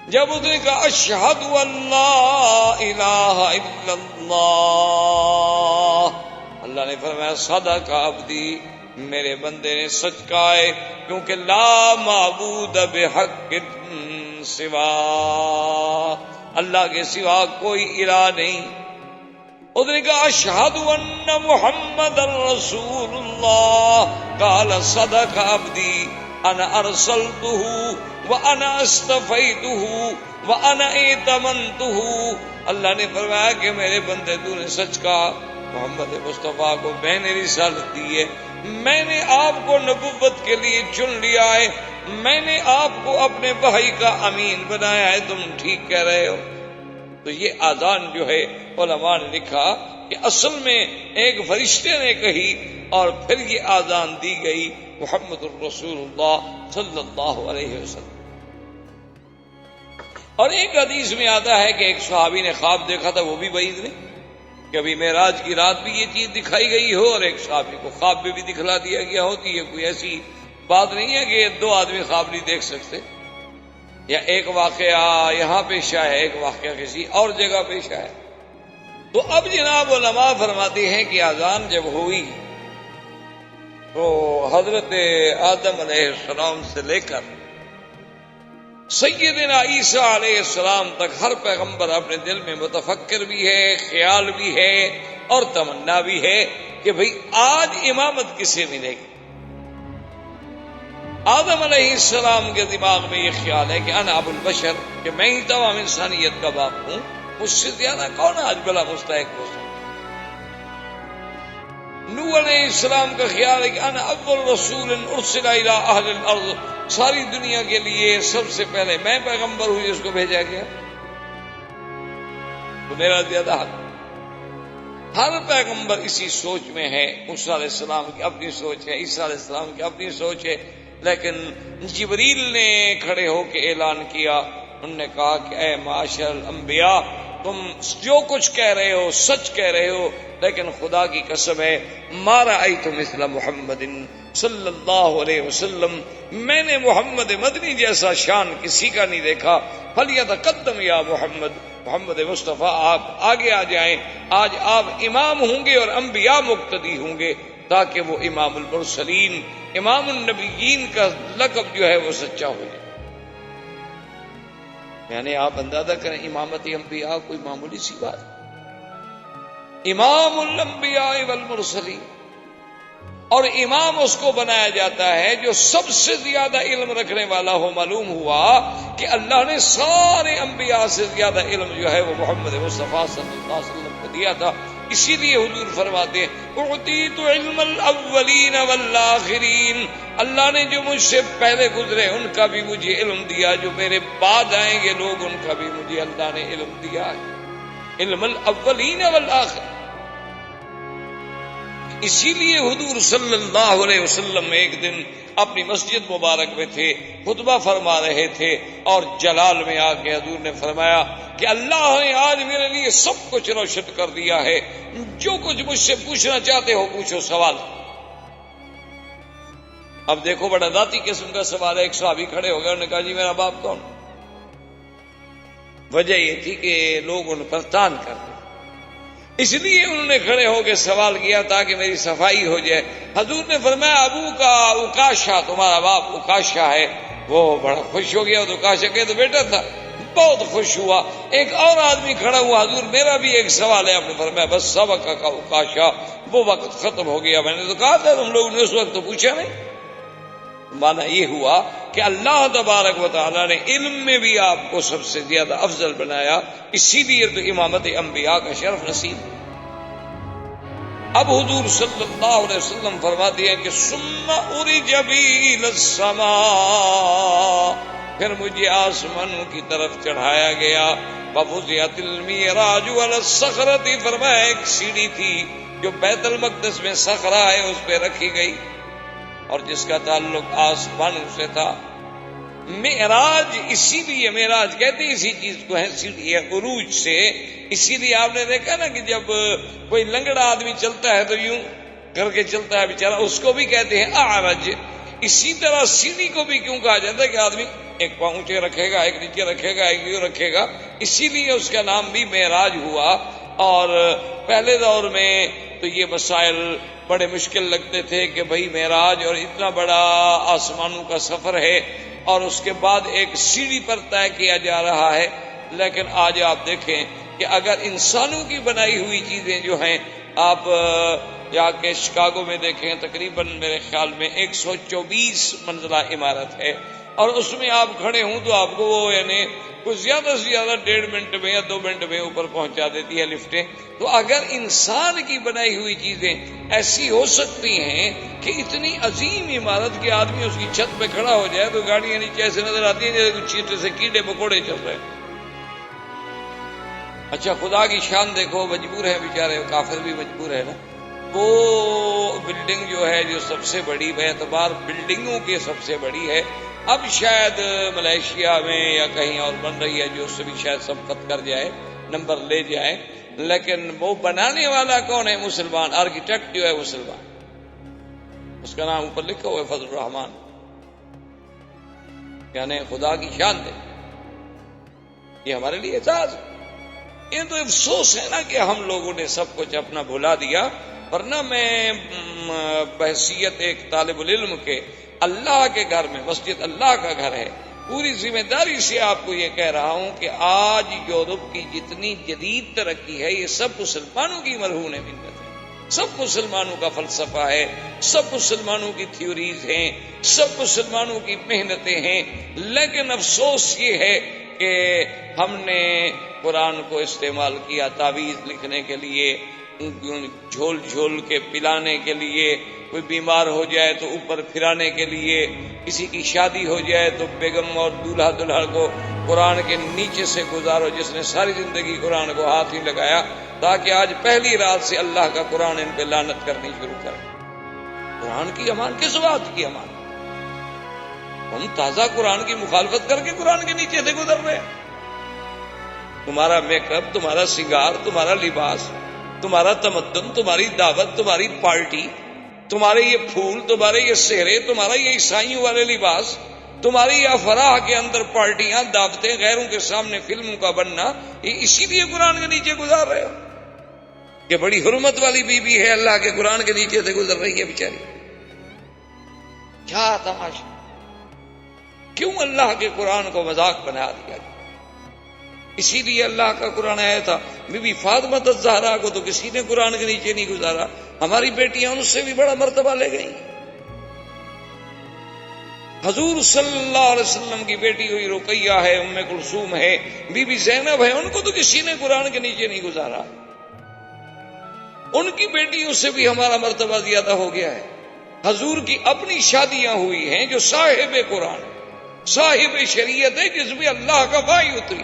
جب اس نے کہا اشہد ان لا الہ الا اللہ، اللہ نے فرمایا صدق عبدی، میرے بندے نے سچ کہا ہے، کیونکہ لا معبود بحق سوا، اللہ کے سوا کوئی الہ نہیں. اس نے کہا اشہد ان محمد رسول اللہ، قال صدق عبدی انا ارسلتہ وانا استفیتہ وانا ائتمنتہ. اللہ نے فرمایا کہ میرے بندے تو نے سچ کہا، محمد مصطفیٰ کو میں نے رسالت دی ہے، میں نے آپ کو نبوت کے لیے چن لیا ہے، میں نے آپ کو اپنے بھائی کا امین بنایا ہے، تم ٹھیک کہہ رہے ہو. تو یہ آذان جو ہے علماء نے لکھا کہ اصل میں ایک فرشتے نے کہی اور پھر یہ آذان دی گئی محمد الرسول اللہ صلی اللہ علیہ وسلم. اور ایک حدیث میں آتا ہے کہ ایک صحابی نے خواب دیکھا تھا، وہ بھی بعید نہیں، کبھی معراج کی رات بھی یہ چیز دکھائی گئی ہو اور ایک صحابی کو خواب میں بھی دکھلا دیا گیا ہوتی ہے. کوئی ایسی بات نہیں ہے کہ دو آدمی خواب نہیں دیکھ سکتے، یا ایک واقعہ یہاں پیش آیا ہے، ایک واقعہ کسی اور جگہ پیش آیا. تو اب جناب علماء فرماتے ہیں کہ اذان جب ہوئی تو حضرت آدم علیہ السلام سے لے کر سیدنا عیسیٰ علیہ السلام تک ہر پیغمبر اپنے دل میں متفکر بھی ہے، خیال بھی ہے اور تمنا بھی ہے کہ بھئی آج امامت کسے ملے گی. آدم علیہ السلام کے دماغ میں یہ خیال ہے کہ انا ابو البشر، کہ میں ہی تمام انسانیت کا باپ ہوں، مجھ سے زیادہ کون آج بلا مستحق ہو سکتا. نوح علیہ السلام کا خیال ہے کہ انا اول رسول ارسل الی اہل الارض، ساری دنیا کے لیے سب سے پہلے میں پیغمبر ہوں جس کو بھیجا گیا، تو میرا زیادہ حق. ہر پیغمبر اسی سوچ میں ہے. موسیٰ علیہ السلام کی اپنی سوچ ہے، عیسیٰ علیہ السلام کی اپنی سوچ ہے، لیکن جبریل نے کھڑے ہو کے اعلان کیا، انہوں نے کہا کہ اے معاشر الانبیاء، تم جو کچھ کہہ رہے ہو سچ کہہ رہے ہو، لیکن خدا کی قسم ہے ما رأیت مثل محمد صلی اللہ علیہ وسلم، میں نے محمد مدنی جیسا شان کسی کا نہیں دیکھا. فلیتقدم یا محمد، محمد مصطفیٰ آپ آگے آ جائیں، آج آپ امام ہوں گے اور انبیاء مقتدی ہوں گے، تاکہ وہ امام المرسلین، امام النبیین کا لقب جو ہے وہ سچا ہو جائے. یعنی آپ اندازہ کریں امامت انبیاء کوئی معمولی سی بات، امام الانبیاء والمرسلین. اور امام اس کو بنایا جاتا ہے جو سب سے زیادہ علم رکھنے والا ہو. معلوم ہوا کہ اللہ نے سارے انبیاء سے زیادہ علم جو ہے وہ محمد مصطفیٰ صلی اللہ علیہ وسلم کو دیا تھا. اسی لیے حضور فرماتے ہیں اعطیت علم الاولین والآخرین، اللہ نے جو مجھ سے پہلے گزرے ان کا بھی مجھے علم دیا، جو میرے بعد آئیں گے لوگ ان کا بھی مجھے اللہ نے علم دیا ہے، علم الاولین والآخرین. اسی لیے حضور صلی اللہ علیہ وسلم ایک دن اپنی مسجد مبارک میں تھے، خطبہ فرما رہے تھے، اور جلال میں آ کے حضور نے فرمایا کہ اللہ نے آج میرے لیے سب کچھ روشن کر دیا ہے، جو کچھ مجھ سے پوچھنا چاہتے ہو پوچھو سوال. اب دیکھو بڑا ذاتی قسم کا سوال ہے. ایک صحابی کھڑے ہو گئے، انہوں نے کہا جی میرا باپ کون؟ وجہ یہ تھی کہ لوگ ان پر تان کرتے، اس لیے انہوں نے کھڑے ہو کے سوال کیا تاکہ میری صفائی ہو جائے. حضور نے فرمایا ابو کا اکاشا، تمہارا باپ اکاشا ہے. وہ بڑا خوش ہو گیا، تو اکاشا کے تو بیٹا تھا، بہت خوش ہوا. ایک اور آدمی کھڑا ہوا، حضور میرا بھی ایک سوال ہے. آپ نے فرمایا بس سبق کا اکاشا، وہ وقت ختم ہو گیا. میں نے تو کہا تھا تم لوگوں نے اس وقت تو پوچھا نہیں. مانا یہ ہوا کہ اللہ تبارک و تعالیٰ نے علم میں بھی آپ کو سب سے زیادہ افضل بنایا، اسی لیے تو امامت انبیاء کا شرف نصیب. اب حضور صلی اللہ علیہ وسلم فرماتے ہیں کہ ثم عرج بی الی السماء، پھر مجھے آسمانوں کی طرف چڑھایا گیا. فوضعت المعراج علی الصخرۃ، فرمایا ایک سیڑھی تھی جو بیت المقدس میں صخرہ ہے اس پہ رکھی گئی. اور جس کا تعلق آسمانوں سے تھا. معراج اسی لیے معراج کہتے ہیں اسی چیز کو ہے، سیڑھی عروج سے. اسی لیے آپ نے دیکھا نا کہ جب کوئی لنگڑا آدمی چلتا ہے تو یوں کر کے چلتا ہے بیچارہ، اس کو بھی کہتے ہیں اعرج. اسی طرح سیڑھی کو بھی کیوں کہا جاتا ہے کہ آدمی ایک پاؤں اونچے رکھے گا، ایک نیچے رکھے گا، ایک یوں رکھے گا. اسی لیے اس کا نام بھی معراج ہوا. اور پہلے دور میں تو یہ مسائل بڑے مشکل لگتے تھے کہ بھئی معراج اور اتنا بڑا آسمانوں کا سفر ہے اور اس کے بعد ایک سیڑھی پر طے کیا جا رہا ہے. لیکن آج آپ دیکھیں کہ اگر انسانوں کی بنائی ہوئی چیزیں جو ہیں، آپ جا کے شکاگو میں دیکھیں، تقریباً میرے خیال میں 124 منزلہ عمارت ہے، اور اس میں آپ کھڑے ہوں تو آپ کو وہ یعنی کچھ زیادہ سے زیادہ 1.5 منٹ میں یا 2 منٹ میں اوپر پہنچا دیتی ہے لفٹیں. تو اگر انسان کی بنائی ہوئی چیزیں ایسی ہو سکتی ہیں کہ اتنی عظیم عمارت کے آدمی اس کی چھت پہ کھڑا ہو جائے تو گاڑیاں نیچے ایسے نظر آتی ہیں جیسے کچھ چیٹے سے کیڑے مکوڑے چل رہے ہیں. اچھا خدا کی شان دیکھو، مجبور ہے بیچارے، کافر بھی مجبور ہے نا. وہ بلڈنگ جو ہے جو سب سے بڑی بے اعتبار بلڈنگوں کے سب سے بڑی ہے، اب شاید ملیشیا میں یا کہیں اور بن رہی ہے جو اس سے بھی شاید سبقت کر جائے، نمبر لے جائے. لیکن وہ بنانے والا کون ہے؟ مسلمان. آرکیٹیکٹ جو ہے مسلمان، اس کا نام اوپر لکھا ہوا ہے فضل الرحمان. یعنی خدا کی شان دے، یہ ہمارے لیے اعزاز ہے. یہ تو افسوس ہے نا کہ ہم لوگوں نے سب کچھ اپنا بھلا دیا. ورنہ میں بحیثیت ایک طالب العلم کے اللہ کے گھر میں، مسجد اللہ کا گھر ہے، پوری ذمہ داری سے آپ کو یہ کہہ رہا ہوں کہ آج یورپ کی جتنی جدید ترقی ہے یہ سب مسلمانوں کی مرہون منت ہے، سب مسلمانوں کا فلسفہ ہے، سب مسلمانوں کی تھیوریز ہیں، سب مسلمانوں کی محنتیں ہیں. لیکن افسوس یہ ہے کہ ہم نے قرآن کو استعمال کیا تعویذ لکھنے کے لیے، جھول جھول کے پلانے کے لیے، کوئی بیمار ہو جائے تو اوپر پھرانے کے لیے، کسی کی شادی ہو جائے تو بیگم اور دولہا دلہا کو قرآن کے نیچے سے گزارو، جس نے ساری زندگی قرآن کو ہاتھ ہی لگایا تاکہ آج پہلی رات سے اللہ کا قرآن ان پہ لعنت کرنی شروع کرے. قرآن کی امان کس بات کی امان؟ ہم تازہ قرآن کی مخالفت کر کے قرآن کے نیچے سے گزر رہے ہیں. تمہارا میک اپ، تمہارا سنگار، تمہارا لباس، تمہارا تمدن، تمہاری دعوت، تمہاری پارٹی، تمہارے یہ پھول، تمہارے یہ سہرے، تمہارا یہ عیسائیوں والے لباس، تمہاری یہ افراح کے اندر پارٹیاں، دعوتیں، غیروں کے سامنے فلموں کا بننا، یہ اسی لیے قرآن کے نیچے گزار رہے ہو. یہ بڑی حرمت والی بیوی ہے، اللہ کے قرآن کے نیچے سے گزر رہی ہے بیچاری. کیا تماشا! کیوں اللہ کے قرآن کو مذاق بنا دیا گیا؟ اسی لیے اللہ کا قرآن آیا تھا. بی بی فاطمہ الزہرا کو تو کسی نے قرآن کے نیچے نہیں گزارا. ہماری بیٹیاں ان سے بھی بڑا مرتبہ لے گئیں. حضور صلی اللہ علیہ وسلم کی بیٹی ہوئی رقیہ ہے، ام کلثوم ہے، بی بی زینب ہے، ان کو تو کسی نے قرآن کے نیچے نہیں گزارا. ان کی بیٹیوں سے بھی ہمارا مرتبہ زیادہ ہو گیا ہے. حضور کی اپنی شادیاں ہوئی ہیں جو صاحب قرآن، صاحب شریعت ہے، جس میں اللہ کا وحی اتری.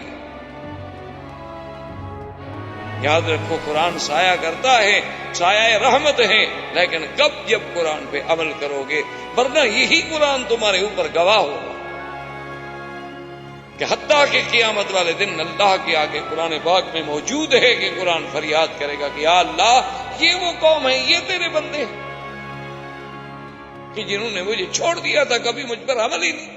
یاد رکھو قرآن سایہ کرتا ہے، سایہ رحمت ہے، لیکن کب؟ جب قرآن پہ عمل کرو گے. ورنہ یہی قرآن تمہارے اوپر گواہ ہوگا کہ حتیٰ کہ قیامت والے دن اللہ کے آگے قرآن پاک میں موجود ہے کہ قرآن فریاد کرے گا کہ یا اللہ یہ وہ قوم ہے، یہ تیرے بندے ہیں کہ جنہوں نے مجھے چھوڑ دیا تھا، کبھی مجھ پر عمل ہی نہیں.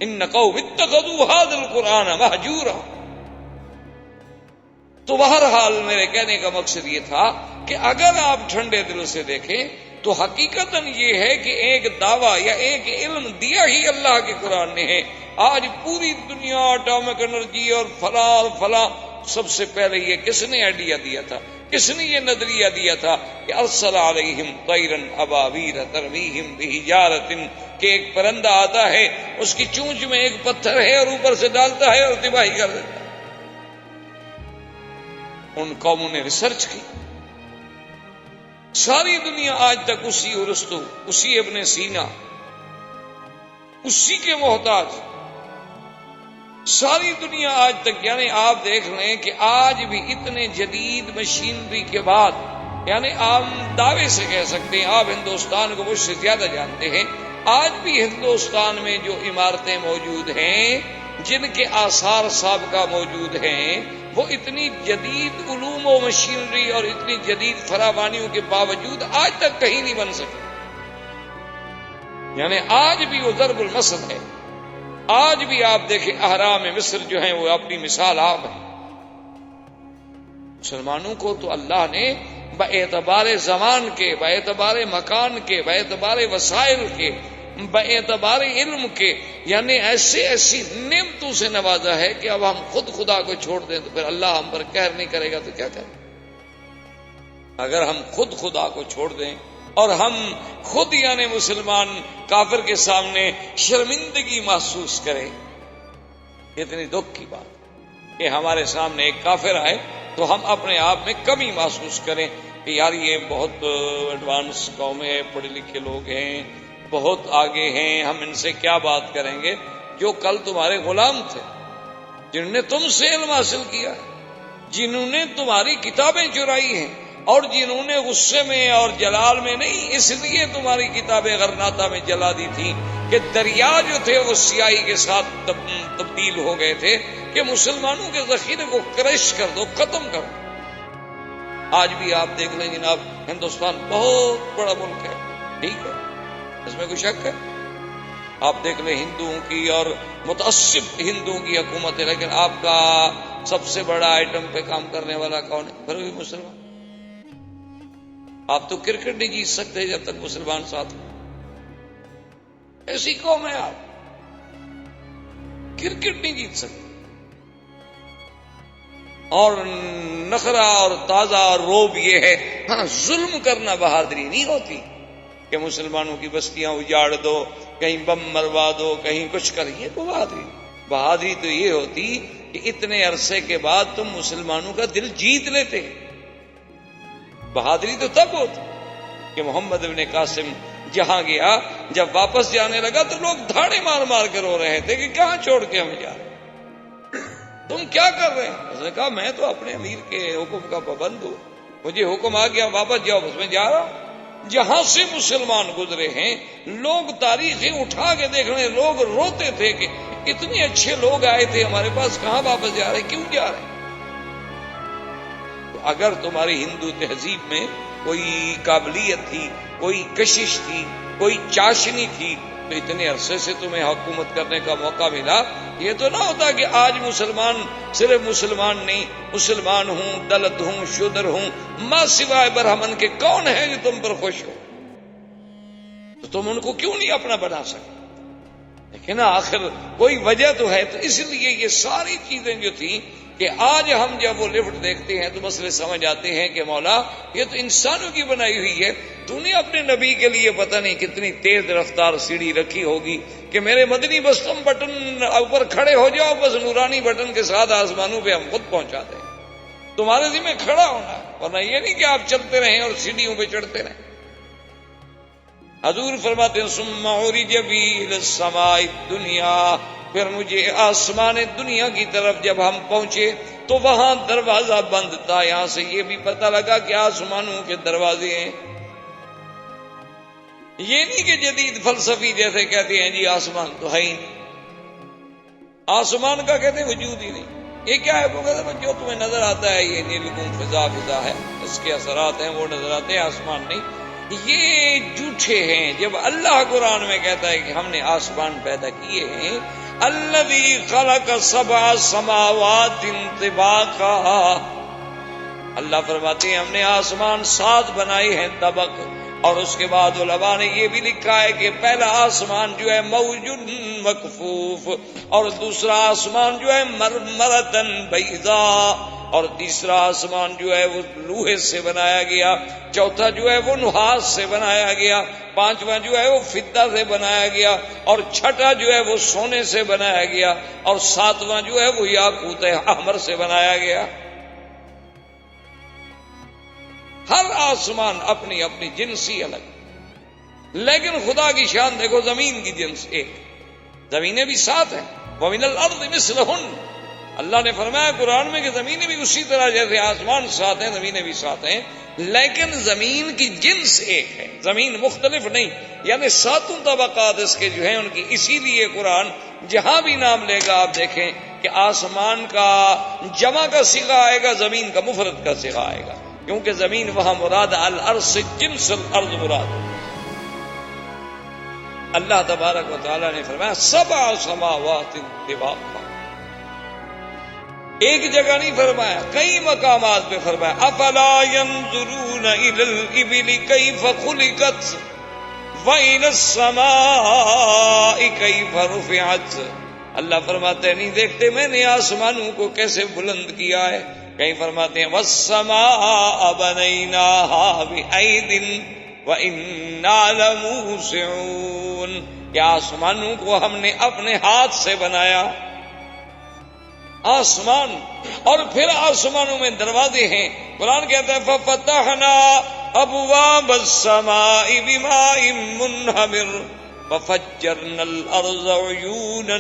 ان قوم اتخذوا هذا القرآن مہجورا. تو بہرحال میرے کہنے کا مقصد یہ تھا کہ اگر آپ ٹھنڈے دل سے دیکھیں تو حقیقتاً یہ ہے کہ ایک دعویٰ یا ایک علم دیا ہی اللہ کے قرآن نے ہے. آج پوری دنیا اٹامک انرجی اور فلاں سب سے پہلے یہ کس نے آئیڈیا دیا تھا؟ کس نے یہ نظریہ دیا تھا کہ ارسل علیہم طیرا ابابیل ترمیہم بحجارۃ، کہ ایک پرندہ آتا ہے، اس کی چونچ میں ایک پتھر ہے اور اوپر سے ڈالتا ہے اور تباہی کر دیتا ہے. ان قوموں نے ریسرچ کی. ساری دنیا آج تک اسی ارسطو، اسی ابن سینا، اسی کے محتاج. ساری دنیا آج تک، یعنی آپ دیکھ لیں کہ آج بھی اتنے جدید مشینری کے بعد یعنی آپ دعوے سے کہہ سکتے ہیں، آپ ہندوستان کو مجھ سے زیادہ جانتے ہیں، آج بھی ہندوستان میں جو عمارتیں موجود ہیں جن کے آثار سابقہ موجود ہیں، وہ اتنی جدید علوم و مشینری اور اتنی جدید فراوانیوں کے باوجود آج تک کہیں نہیں بن سکے. یعنی آج بھی وہ ضرب المثل ہے. آج بھی آپ دیکھیں اہرام مصر جو ہیں وہ اپنی مثال آپ ہیں. مسلمانوں کو تو اللہ نے باعتبار زمان کے، باعتبار مکان کے، باعتبار وسائل کے، باعتبار علم کے، یعنی ایسی نعمتوں سے نوازا ہے کہ اب ہم خود خدا کو چھوڑ دیں تو پھر اللہ ہم پر قہر نہیں کرے گا تو کیا کریں؟ اگر ہم خود خدا کو چھوڑ دیں اور ہم خود یعنی مسلمان کافر کے سامنے شرمندگی محسوس کریں، اتنی دکھ کی بات کہ ہمارے سامنے ایک کافر آئے تو ہم اپنے آپ میں کمی محسوس کریں کہ یار یہ بہت ایڈوانس قوم ہے، پڑھے لکھے لوگ ہیں، بہت آگے ہیں، ہم ان سے کیا بات کریں گے جو کل تمہارے غلام تھے، جنہوں نے تم سے علم حاصل کیا، جنہوں نے تمہاری کتابیں چرائی ہیں، اور جنہوں نے غصے میں اور جلال میں نہیں، اس لیے تمہاری کتابیں غرناطہ میں جلا دی تھی کہ دریا جو تھے وہ سیاہی کے ساتھ تبدیل ہو گئے تھے کہ مسلمانوں کے ذخیرے کو کرش کر دو، ختم کر دو. آج بھی آپ دیکھ لیں جناب، ہندوستان بہت بڑا ملک ہے، ٹھیک ہے، اس میں کوئی شک ہے. آپ دیکھ لیں ہندوؤں کی اور متعصب ہندوؤں کی حکومت ہے، لیکن آپ کا سب سے بڑا آئٹم پہ کام کرنے والا کون ہے؟ پھر بھی مسلمان. آپ تو کرکٹ نہیں جیت سکتے جب تک مسلمان ساتھ ہوں. ایسی قوم ہے آپ، کرکٹ نہیں جیت سکتے. اور نخرا اور تازہ اور روب یہ ہے، ہاں ظلم کرنا بہادری نہیں ہوتی کہ مسلمانوں کی بستیاں اجاڑ دو، کہیں بم مروا دو، کہیں کچھ کریے، تو بہادری. بہادری تو یہ ہوتی کہ اتنے عرصے کے بعد تم مسلمانوں کا دل جیت لیتے. بہادری تو تب ہوتی کہ محمد ابن قاسم جہاں گیا، جب واپس جانے لگا تو لوگ دھاڑے مار مار کر رو رہے تھے کہ کہاں چھوڑ کے ہمیں جا رہے، تم کیا کر رہے ہیں؟ اس نے کہا میں تو اپنے امیر کے حکم کا پابند ہوں، مجھے حکم آ گیا واپس جاؤ، بس میں جا رہا ہوں. جہاں سے مسلمان گزرے ہیں لوگ تاریخیں اٹھا کے دیکھ رہے ہیں، لوگ روتے تھے کہ اتنے اچھے لوگ آئے تھے ہمارے پاس، کہاں واپس جا رہے، کیوں جا رہے ہیں؟ تو اگر تمہاری ہندو تہذیب میں کوئی قابلیت تھی، کوئی کشش تھی، کوئی چاشنی تھی، تو اتنے عرصے سے تمہیں حکومت کرنے کا موقع ملا. یہ تو نہ ہوتا کہ آج مسلمان صرف مسلمان نہیں، مسلمان ہوں، دلت ہوں، شودر ہوں، ماں سوائے برہمن کے کون ہے جو تم پر خوش ہو؟ تو تم ان کو کیوں نہیں اپنا بنا سکتے؟ لیکن آخر کوئی وجہ تو ہے. تو اس لیے یہ ساری چیزیں جو تھیں کہ آج ہم جب وہ لفٹ دیکھتے ہیں تو مسئلے سمجھ آتے ہیں کہ مولا یہ تو انسانوں کی بنائی ہوئی ہے. تو نے اپنے نبی کے لیے پتہ نہیں کتنی تیز رفتار سیڑھی رکھی ہوگی کہ میرے مدنی بس تم بٹن اوپر کھڑے ہو جاؤ، بس نورانی بٹن کے ساتھ آسمانوں پہ ہم خود پہنچا دیں. تمہارے ذمہ کھڑا ہونا، ورنہ یہ نہیں کہ آپ چلتے رہیں اور سیڑھیوں پہ چڑھتے رہیں. حضور فرماتے ہیں ثم عرج بی الی السماء الدنیا، پھر مجھے آسمان دنیا کی طرف جب ہم پہنچے تو وہاں دروازہ بند تھا. یہاں سے یہ بھی پتہ لگا کہ آسمانوں کے دروازے ہیں. یہ نہیں کہ جدید فلسفی جیسے کہتے ہیں جی آسمان تو ہے ہی نہیں، آسمان کا کہتے ہیں وجود ہی نہیں. یہ کیا ہے؟ وہ کہتے ہیں جو تمہیں نظر آتا ہے یہ نیلگون فضا ہے، اس کے اثرات ہیں، وہ نظر آتے ہیں، آسمان نہیں. یہ جھوٹے ہیں. جب اللہ قرآن میں کہتا ہے کہ ہم نے آسمان پیدا کیے ہیں، الذی خلق سبع سماوات طباقا، اللہ فرماتے ہیں ہم نے آسمان 7 بنائے ہیں طبق. اور اس کے بعد علماء نے یہ بھی لکھا ہے کہ پہلا آسمان جو ہے موجود مکفوف، اور دوسرا آسمان جو ہے مرمرتن بیضاء، اور تیسرا آسمان جو ہے وہ لوہے سے بنایا گیا، چوتھا جو ہے وہ نحاس سے بنایا گیا، پانچواں جو ہے وہ فضہ سے بنایا گیا، اور چھٹا جو ہے وہ سونے سے بنایا گیا، اور ساتواں جو ہے وہ یاقوت احمر سے بنایا گیا. ہر آسمان اپنی اپنی جنسی الگ، لیکن خدا کی شان دیکھو، زمین کی جنس ایک، زمینیں بھی 7 ہیں. وَمِنَ الْأَرْضِ مِثْلُهُنَّ، اللہ نے فرمایا قرآن میں کہ زمینیں بھی اسی طرح جیسے آسمان 7 ہیں زمینیں بھی 7 ہیں. لیکن زمین کی جنس ایک ہے، زمین مختلف نہیں، یعنی ساتوں طبقات اس کے جو ہیں ان کی. اسی لیے قرآن جہاں بھی نام لے گا آپ دیکھیں کہ آسمان کا جمع کا صیغہ آئے گا، زمین کا مفرد کا صیغہ آئے گا، کیونکہ زمین وہاں مراد الارض سے جنس الارض مراد ہے. اللہ تبارک و تعالیٰ نے فرمایا 7 سماوات طباقا، ایک جگہ نہیں فرمایا، کئی مقامات پہ فرمایا. افلا ينظرون الى الابل كيف خلقت والى السماء كيف رفعت. اللہ فرماتے ہیں نہیں دیکھتے میں نے آسمانوں کو کیسے بلند کیا ہے. کہیں فرماتے ہیں والسماء بنيناها بأيد وإنا لموسعون، کہ آسمانوں کو ہم نے اپنے ہاتھ سے بنایا. آسمان اور پھر آسمانوں میں دروازے ہیں. قرآن کہتا ہے ففتحنا ابواب السماء بماء منہمر وفجرنا الارض عیونا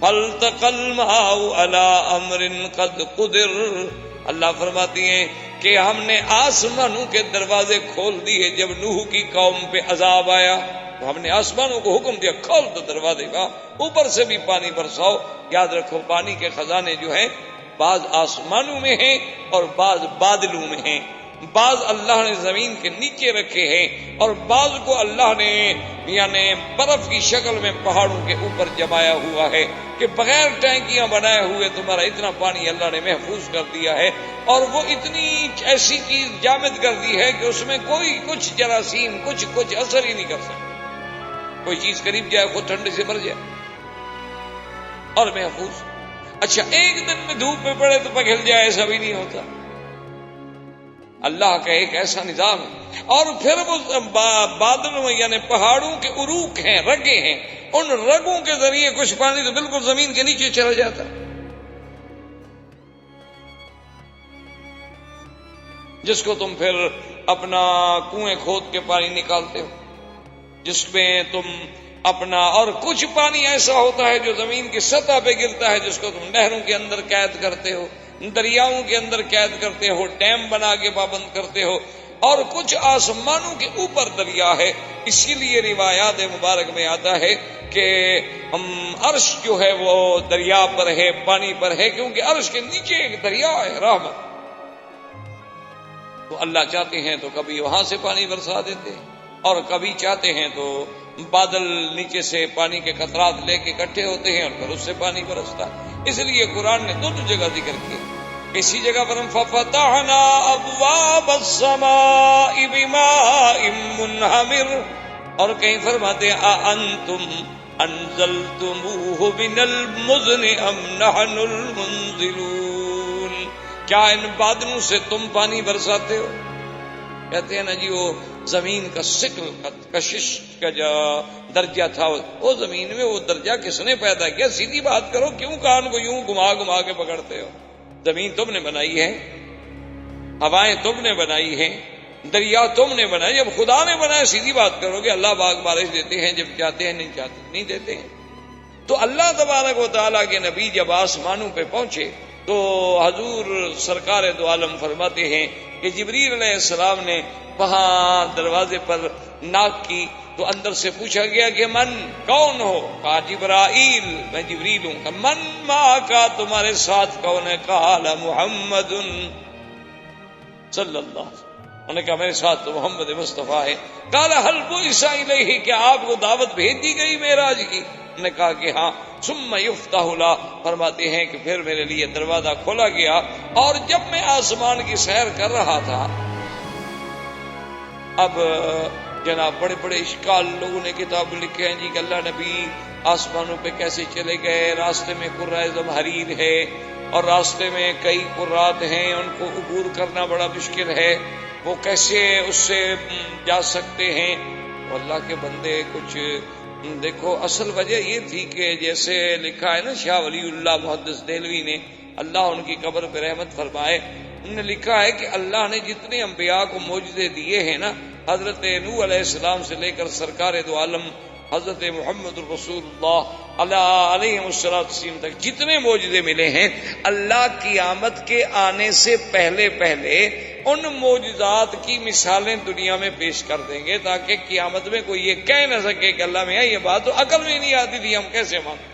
فالتقى الماء على امر قد قدر. اللہ فرماتی ہیں کہ ہم نے آسمانوں کے دروازے کھول دیے. جب نوح کی قوم پہ عذاب آیا تو ہم نے آسمانوں کو حکم دیا کھول دو دروازے کا، اوپر سے بھی پانی برساؤ. یاد رکھو پانی کے خزانے جو ہیں بعض آسمانوں میں ہیں اور بعض بادلوں میں ہیں. بعض اللہ نے زمین کے نیچے رکھے ہیں اور بعض کو اللہ نے یعنی برف کی شکل میں پہاڑوں کے اوپر جمایا ہوا ہے کہ بغیر ٹینکیاں بنائے ہوئے تمہارا اتنا پانی اللہ نے محفوظ کر دیا ہے. اور وہ اتنی ایسی چیز جامد کر دی ہے کہ اس میں کوئی کچھ جراثیم کچھ اثر ہی نہیں کر سکتا. کوئی چیز قریب جائے خود ٹھنڈے سے مر جائے اور محفوظ. اچھا ایک دن میں دھوپ میں پڑے تو پگھل جائے، ایسا بھی نہیں ہوتا. اللہ کا ایک ایسا نظام ہے. اور پھر وہ بادلوں میں یعنی پہاڑوں کے عروق ہیں، رگیں ہیں، ان رگوں کے ذریعے کچھ پانی تو بالکل زمین کے نیچے چلا جاتا ہے، جس کو تم پھر اپنا کنویں کھود کے پانی نکالتے ہو، جس میں تم اپنا. اور کچھ پانی ایسا ہوتا ہے جو زمین کی سطح پہ گرتا ہے، جس کو تم نہروں کے اندر قید کرتے ہو، دریاؤں کے اندر قید کرتے ہو، ڈیم بنا کے پابند کرتے ہو. اور کچھ آسمانوں کے اوپر دریا ہے. اسی لیے روایات مبارک میں آتا ہے کہ عرش جو ہے وہ دریا پر ہے، پانی پر ہے، کیونکہ عرش کے نیچے ایک دریا ہے رحمت. تو اللہ چاہتے ہیں تو کبھی وہاں سے پانی برسا دیتے ہیں اور کبھی چاہتے ہیں تو بادل نیچے سے پانی کے قطرات لے کے اکٹھے ہوتے ہیں اور پھر اس سے پانی برستا ہے. اس لیے قرآن نے 2 جگہ ذکر کیا. اسی جگہ پر ہم ففتحنا ابواب السماء بماء منہمر، اور کہیں فرماتے ہیں اانتم انزلتموہ من المزن ام نحن المنزلون. کیا ان بادلوں سے تم پانی برساتے ہو؟ کہتے ہیں نا جی وہ زمین کا سکل کشش کا جو درجہ تھا، وہ زمین میں وہ درجہ کس نے پیدا کیا؟ سیدھی بات کرو، کیوں کان کو یوں گھما کے پکڑتے ہو؟ زمین تم نے بنائی ہے، ہوائیں تم نے بنائی ہیں، دریا تم نے بنائی. جب خدا نے بنایا سیدھی بات کرو کہ اللہ باغ بارش دیتے ہیں جب چاہتے ہیں، نہیں چاہتے نہیں دیتے ہیں. تو اللہ تبارک و تعالیٰ کے نبی جب آسمانوں پہ پہنچے تو حضور سرکار دو عالم فرماتے ہیں کہ جبریل علیہ السلام نے وہاں دروازے پر ناک کی تو اندر سے پوچھا گیا کہ من کون ہو؟ کہا جبرائیل، میں جبریل ہوں. من ما کا تمہارے ساتھ کون ہے؟ قال محمد صلی اللہ علیہ وسلم. انہوں نے کہا میرے ساتھ تو محمد مصطفیٰ ہے. قال هل بعث الیہ، کیا آپ کو دعوت بھیج دی گئی معراج کی؟ انہوں نے کہا کہ ہاں. ثم یفتح لا، فرماتے ہیں کہ پھر میرے لیے دروازہ کھولا گیا اور جب میں آسمان کی سیر کر رہا تھا، اب جناب بڑے بڑے اشکال لوگوں نے کتاب لکھے ہیں جی کہ اللہ نبی آسمانوں پہ کیسے چلے گئے، راستے میں قرۂ زمہریر ہے اور راستے میں کئی قرات ہیں، ان کو عبور کرنا بڑا مشکل ہے، وہ کیسے اس سے جا سکتے ہیں؟ اللہ کے بندے کچھ دیکھو، اصل وجہ یہ تھی کہ جیسے لکھا ہے نا شاہ ولی اللہ محدث دہلوی نے، اللہ ان کی قبر پہ رحمت فرمائے، انہوں نے لکھا ہے کہ اللہ نے جتنے انبیاء کو معجزے دیے ہیں نا، حضرت نوح علیہ السلام سے لے کر سرکار دو عالم حضرت محمد رسول اللہ علیہ السلام تک جتنے معجزے ملے ہیں، اللہ کی آمد کے آنے سے پہلے ان معجزات کی مثالیں دنیا میں پیش کر دیں گے تاکہ قیامت میں کوئی یہ کہہ نہ سکے کہ اللہ میاں یہ بات تو عقل میں نہیں آتی تھی، ہم کیسے مانتے۔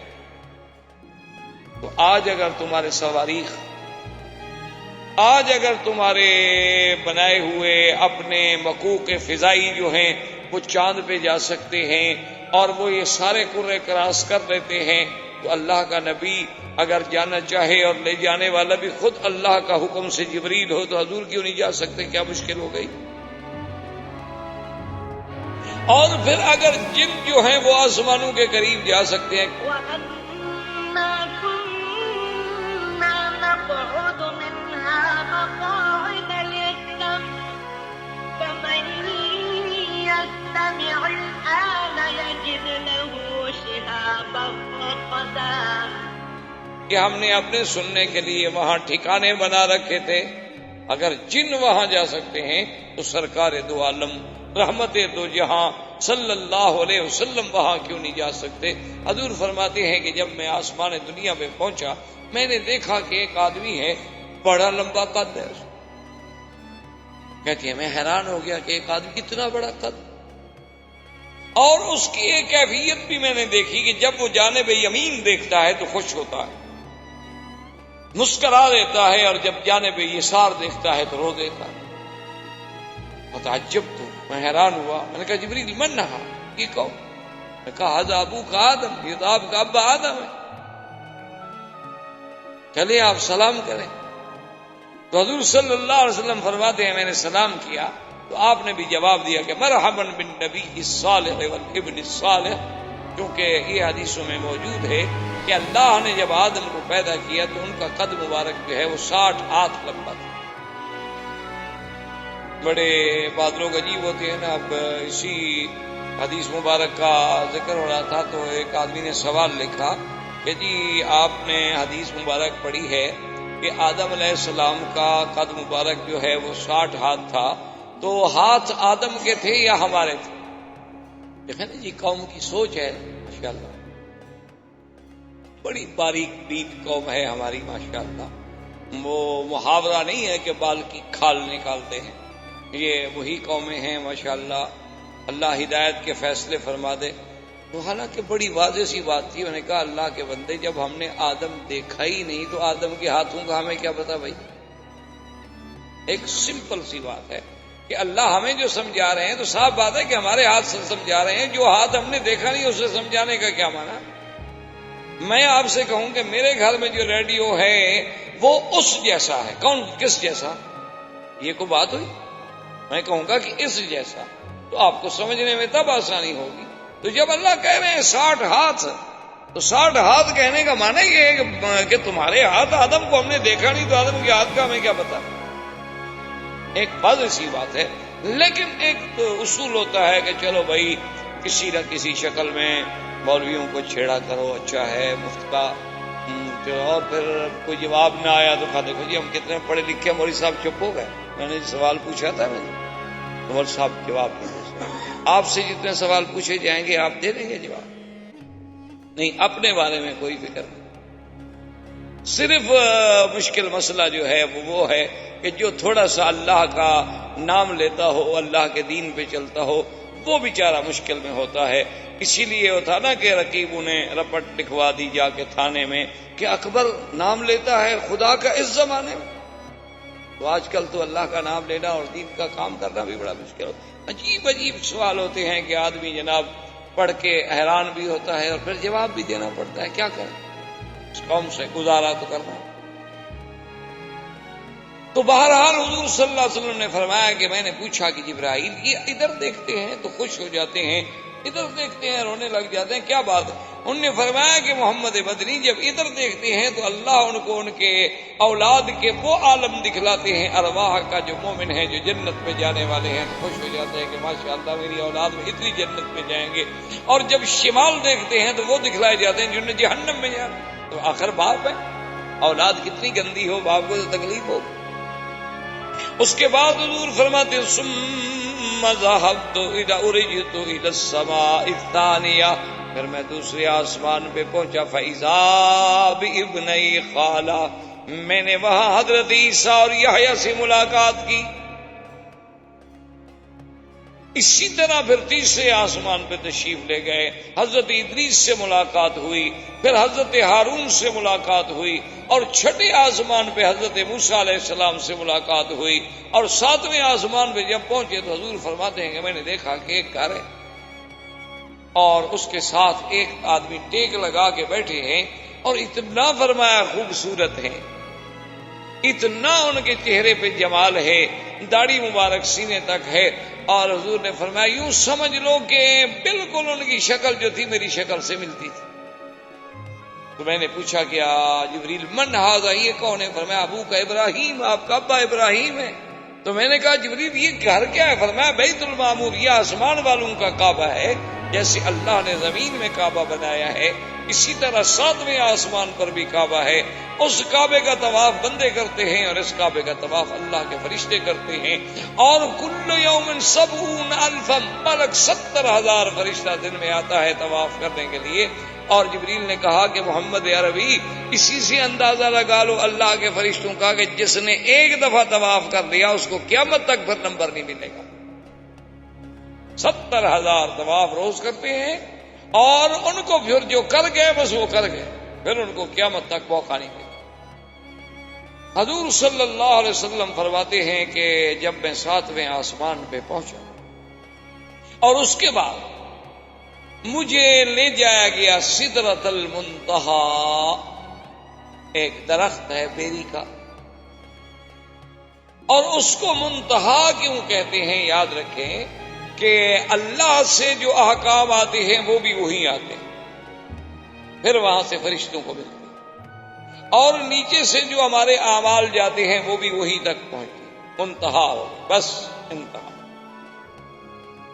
تو آج اگر تمہارے صواريخ، آج اگر تمہارے بنائے ہوئے اپنے مکوک فضائی جو ہیں وہ چاند پہ جا سکتے ہیں اور وہ یہ سارے کرے کراس کر لیتے ہیں، تو اللہ کا نبی اگر جانا چاہے اور لے جانے والا بھی خود اللہ کا حکم سے جبریل ہو تو حضور کیوں نہیں جا سکتے؟ کیا مشکل ہو گئی؟ اور پھر اگر جن جو ہیں وہ آسمانوں کے قریب جا سکتے ہیں، وَأَنَّا كُنَّا نَقْعُدُ مِنْهَا مَقَاعِدَ لِلسَّمْعِ فَمَن يَسْتَمِعِ الْآنَ يَجِدْ لَهُ شِهَابًا رَّصَدًا۔ کہ ہم نے اپنے سننے کے لیے وہاں ٹھکانے بنا رکھے تھے، اگر جن وہاں جا سکتے ہیں تو سرکار دو عالم رحمت دو جہاں صلی اللہ علیہ وسلم وہاں کیوں نہیں جا سکتے؟ حضور فرماتے ہیں کہ جب میں آسمان دنیا میں پہنچا میں نے دیکھا کہ ایک آدمی ہے، بڑا لمبا قد ہے، کہتی ہے میں حیران ہو گیا کہ ایک آدمی اتنا بڑا قد، اور اس کی ایک کیفیت بھی میں نے دیکھی کہ جب وہ جانب یمین دیکھتا ہے تو خوش ہوتا ہے، مسکرا دیتا ہے، اور جب جانب یسار دیکھتا ہے تو رو دیتا ہے۔ فتعجب تو میں حیران ہوا، میں نے کہا جبریل من نہا، یہ کون؟ میں نے کہا ھذا ابوک آدم، یہ تو آپ کا ابا آدم ہے، چلے آپ سلام کریں۔ تو حضور صلی اللہ علیہ وسلم فرماتے ہیں میں نے سلام کیا تو آپ نے بھی جواب دیا کہ مرحبا بالنبی الصالح والابن الصالح، کیونکہ یہ حدیثوں میں موجود ہے کہ اللہ نے جب آدم کو پیدا کیا تو ان کا قد مبارک جو ہے وہ 60 ہاتھ لمبا تھا۔ بڑے بعض لوگ عجیب ہوتے ہیں نا، اب اسی حدیث مبارک کا ذکر ہو رہا تھا تو ایک آدمی نے سوال لکھا کہ جی آپ نے حدیث مبارک پڑھی ہے کہ آدم علیہ السلام کا قد مبارک جو ہے وہ 60 ہاتھ تھا، تو ہاتھ آدم کے تھے یا ہمارے تھے؟ دیکھیں نا جی قوم کی سوچ ہے ماشاءاللہ، بڑی باریک بین قوم ہے ہماری ماشاءاللہ، وہ محاورہ نہیں ہے کہ بال کی کھال نکالتے ہیں، یہ وہی قومیں ہیں ماشاءاللہ، اللہ ہدایت کے فیصلے فرما دے۔ تو حالانکہ بڑی واضح سی بات تھی، انہوں نے کہا اللہ کے بندے جب ہم نے آدم دیکھا ہی نہیں تو آدم کے ہاتھوں کا ہمیں کیا پتا بھائی؟ ایک سمپل سی بات ہے کہ اللہ ہمیں جو سمجھا رہے ہیں تو صاف بات ہے کہ ہمارے ہاتھ سے سمجھا رہے ہیں، جو ہاتھ ہم نے دیکھا نہیں اسے سمجھانے کا کیا معنی؟ میں آپ سے کہوں کہ میرے گھر میں جو ریڈیو ہے وہ اس جیسا ہے، کون کس جیسا؟ یہ کوئی بات ہوئی؟ میں کہوں گا کہ اس جیسا، تو آپ کو سمجھنے میں تب آسانی ہوگی۔ تو جب اللہ کہہ رہے ہیں 60 ہاتھ، تو 60 ہاتھ کہنے کا معنی یہ ہے کہ تمہارے ہاتھ، آدم کو ہم نے دیکھا نہیں تو آدم کے ہاتھ کا ہمیں کیا پتا؟ ایک واضح سی بات ہے، لیکن ایک اصول ہوتا ہے کہ چلو بھائی کسی نہ کسی شکل میں مولویوں کو چھیڑا کرو، اچھا ہے مفت کا، اور پھر کوئی جواب نہ آیا تو کہا دیکھو جی ہم کتنے پڑھے لکھے، مولوی صاحب چپ ہو گئے، میں نے سوال پوچھا تھا، میں نے مولوی صاحب جواب نہیں دے سکتے، آپ سے جتنے سوال پوچھے جائیں گے آپ دے دیں گے جواب، نہیں اپنے بارے میں کوئی فکر نہیں۔ صرف مشکل مسئلہ جو ہے وہ ہے کہ جو تھوڑا سا اللہ کا نام لیتا ہو، اللہ کے دین پہ چلتا ہو، وہ بیچارہ مشکل میں ہوتا ہے۔ اسی لیے وہ تھا نا کہ رقیبوں نے رپٹ لکھوا دی جا کے تھانے میں کہ اکبر نام لیتا ہے خدا کا اس زمانے میں، تو آج کل تو اللہ کا نام لینا اور دین کا کام کرنا بھی بڑا مشکل ہوتا ہے۔ عجیب عجیب سوال ہوتے ہیں کہ آدمی جناب پڑھ کے حیران بھی ہوتا ہے اور پھر جواب بھی دینا پڑتا ہے، کیا کریں، اس قوم سے گزارا تو کرنا۔ تو بہرحال حضور صلی اللہ علیہ وسلم نے فرمایا کہ میں نے پوچھا کہ جبرائیل یہ ادھر دیکھتے ہیں تو خوش ہو جاتے ہیں، ادھر دیکھتے ہیں رونے لگ جاتے ہیں، کیا بات ہے؟ انہوں نے فرمایا کہ محمد مدنی جب ادھر دیکھتے ہیں تو اللہ ان کو ان کے اولاد کے وہ عالم دکھلاتے ہیں ارواح کا، جو مومن ہیں جو جنت میں جانے والے ہیں، خوش ہو جاتے ہیں کہ ماشاءاللہ میری اولاد میں اتنی جنت میں جائیں گے، اور جب شمال دیکھتے ہیں تو وہ دکھلائے جاتے ہیں جنہوں نے جہنم میں جانا۔ تو آخر باپ ہے، اولاد کتنی گندی ہو باپ کو تو تکلیف ہو۔ اس کے بعد حضور فرماتے ہیں ثم ذهبت ارجت الى السماء الثانیہ، پھر میں دوسرے آسمان پہ پہنچا فاذا بابنی خالہ، میں نے وہاں حضرت عیسیٰ اور یحییٰ سے ملاقات کی. اسی طرح پھر تیسرے آسمان پہ تشریف لے گئے, حضرت ادریس سے ملاقات ہوئی, پھر حضرت ہارون سے ملاقات ہوئی, اور چھٹے آسمان پہ حضرت موسیٰ علیہ السلام سے ملاقات ہوئی, اور ساتویں آسمان پہ جب پہنچے تو حضور فرماتے ہیں کہ میں نے دیکھا کہ ایک گھر ہے اور اس کے ساتھ ایک آدمی ٹیک لگا کے بیٹھے ہیں, اور اتنا فرمایا خوبصورت ہیں, اتنا ان کے چہرے پہ جمال ہے, داڑھی مبارک سینے تک ہے, اور حضور نے فرمایا یوں سمجھ لو کہ بالکل ان کی شکل جو تھی میری شکل سے ملتی تھی. تو میں نے پوچھا کہ جبریل من ھذا, یہ کون ہے؟ فرمایا ابو کا ابراہیم, آپ کا ابا ابراہیم ہے. تو میں نے کہا جبریل یہ گھر کیا ہے؟ فرمایا بیت المعمور, یہ آسمان والوں کا کعبہ ہے. جیسے اللہ نے زمین میں کعبہ بنایا ہے اسی طرح ساتویں آسمان پر بھی کعبہ ہے. اس کعبے کا طواف بندے کرتے ہیں اور اس کعبے کا طواف اللہ کے فرشتے کرتے ہیں. اور کل یوم 70,000 ملک, 70,000 فرشتہ دن میں آتا ہے طواف کرنے کے لیے. اور جبریل نے کہا کہ محمد عربی اسی سے اندازہ لگا لو اللہ کے فرشتوں کا کہ جس نے ایک دفعہ طواف کر لیا اس کو قیامت تک پھر نمبر نہیں ملے گا. 70,000 طواف روز کرتے ہیں, اور ان کو پھر جو کر گئے بس وہ کر گئے, پھر ان کو قیامت تک موقع نہیں ملے. حضور صلی اللہ علیہ وسلم فرماتے ہیں کہ جب میں ساتویں آسمان پہ پہنچا اور اس کے بعد مجھے لے جایا گیا سدرۃ المنتہا, ایک درخت ہے بیری کا, اور اس کو منتہا کیوں کہتے ہیں یاد رکھیں کہ اللہ سے جو احکام آتے ہیں وہ بھی وہی آتے ہیں, پھر وہاں سے فرشتوں کو ملتے ہیں, اور نیچے سے جو ہمارے اعمال جاتے ہیں وہ بھی وہی تک پہنچتے ہیں. منتہا ہو بس انتہا.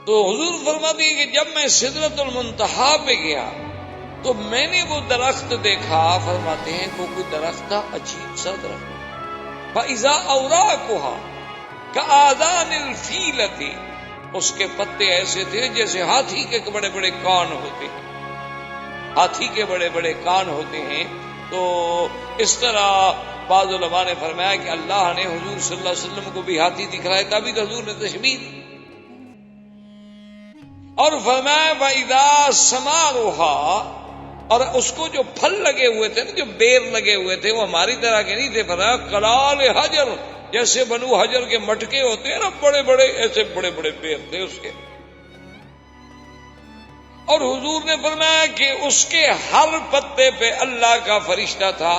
تو حضور فرماتے ہیں کہ جب میں سدرۃ المنتہا پہ گیا تو میں نے وہ درخت دیکھا, فرماتے ہیں وہ کوئی درخت تھا, عجیب سا درخت. فَإِذَا أَوْرَاقُهَا كَآذَانِ الْفِيلَةِ, اس کے پتے ایسے تھے جیسے ہاتھی کے بڑے بڑے کان ہوتے ہیں, ہاتھی کے بڑے بڑے کان ہوتے ہیں. تو اس طرح بعض علماء نے فرمایا کہ اللہ نے حضور صلی اللہ علیہ وسلم کو بھی ہاتھی دکھلایا, تبھی تو حضور نے تشبیہ دی. اور فرمایا وَإِذَا ثَمَارُهَا, اور اس کو جو پھل لگے ہوئے تھے نا, جو بیر لگے ہوئے تھے, وہ ہماری طرح کے نہیں تھے. فرمایا کلال حجر, جیسے بنو حجر کے مٹکے ہوتے ہیں نا بڑے بڑے, ایسے بڑے بڑے بیر تھے اس کے. اور حضور نے فرمایا کہ اس کے ہر پتے پہ اللہ کا فرشتہ تھا.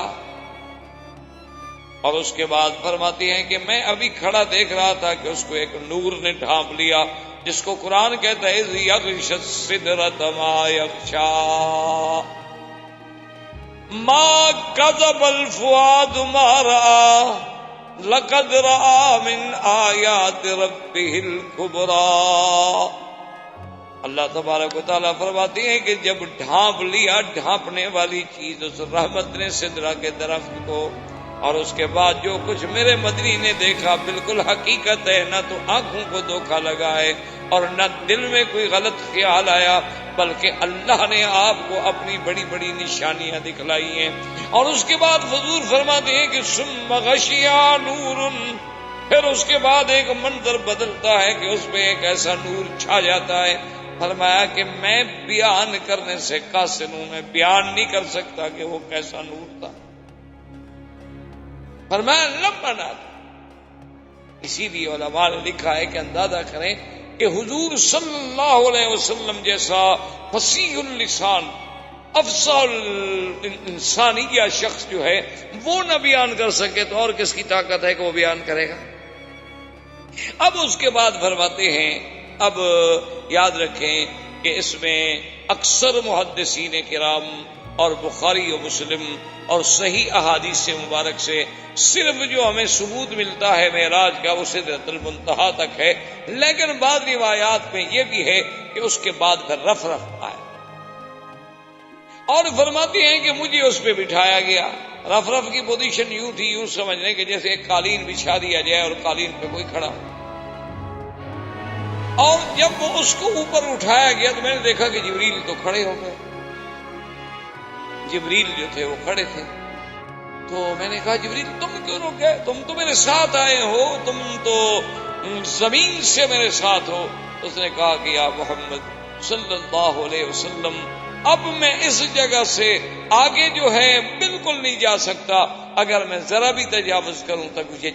اور اس کے بعد فرماتے ہیں کہ میں ابھی کھڑا دیکھ رہا تھا کہ اس کو ایک نور نے ڈھانپ لیا, جس کو قرآن کہتا ہے یغشی السدرۃ ما یغشی ما کذب الفؤاد ما رأى لقد رأى من آیات ربہ الکبریٰ. اللہ تبارک و تعالیٰ فرماتے ہیں کہ جب ڈھانپ لیا ڈھانپنے والی چیز اس رحمت نے سدرہ کے درخت کو, اور اس کے بعد جو کچھ میرے مدنی نے دیکھا بالکل حقیقت ہے, نہ تو آنکھوں کو دھوکہ لگا ہے اور نہ دل میں کوئی غلط خیال آیا, بلکہ اللہ نے آپ کو اپنی بڑی بڑی نشانیاں دکھلائی ہیں. اور اس کے بعد حضور فرماتے ہیں کہ ثم غشیہ نور, پھر اس کے بعد ایک منظر بدلتا ہے کہ اس پہ ایک ایسا نور چھا جاتا ہے. فرمایا کہ میں بیان کرنے سے قاصر ہوں, میں بیان نہیں کر سکتا کہ وہ کیسا نور تھا. فرمایا لمبا. اسی لیے علماء نے لکھا ہے کہ اندازہ کریں کہ حضور صلی اللہ علیہ وسلم جیسا فصیح اللسان افصل انسانیہ شخص جو ہے وہ نہ بیان کر سکے تو اور کس کی طاقت ہے کہ وہ بیان کرے گا. اب اس کے بعد فرماتے ہیں, اب یاد رکھیں کہ اس میں اکثر محدثین کرام اور بخاری و مسلم اور صحیح احادیث مبارک سے صرف جو ہمیں ثبوت ملتا ہے معراج کا وہ سدرۃ المنتہا تک ہے, لیکن بعض روایات میں یہ بھی ہے کہ اس کے بعد پھر رف آیا. اور فرماتے ہیں کہ مجھے اس پہ بٹھایا گیا. رف کی پوزیشن یوں تھی, یوں سمجھنے کہ جیسے ایک قالین بچھا دیا جائے اور قالین پہ کوئی کھڑا ہو. اور جب وہ اس کو اوپر اٹھایا گیا تو میں نے دیکھا کہ جبریل تو کھڑے ہو گئے, جبریل جو تھے وہ کھڑے تھے. تو تو میں نے کہا جبریل تم کیوں رک گئے؟ تم تو میرے ساتھ آئے ہو، تم تو زمین سے میرے ساتھ ہو۔ اس نے کہا کہ یا محمد صلی اللہ علیہ وسلم، اب میں اس جگہ سے آگے جو ہے بالکل نہیں جا سکتا، اگر میں ذرا بھی تجاوز کروں تو مجھے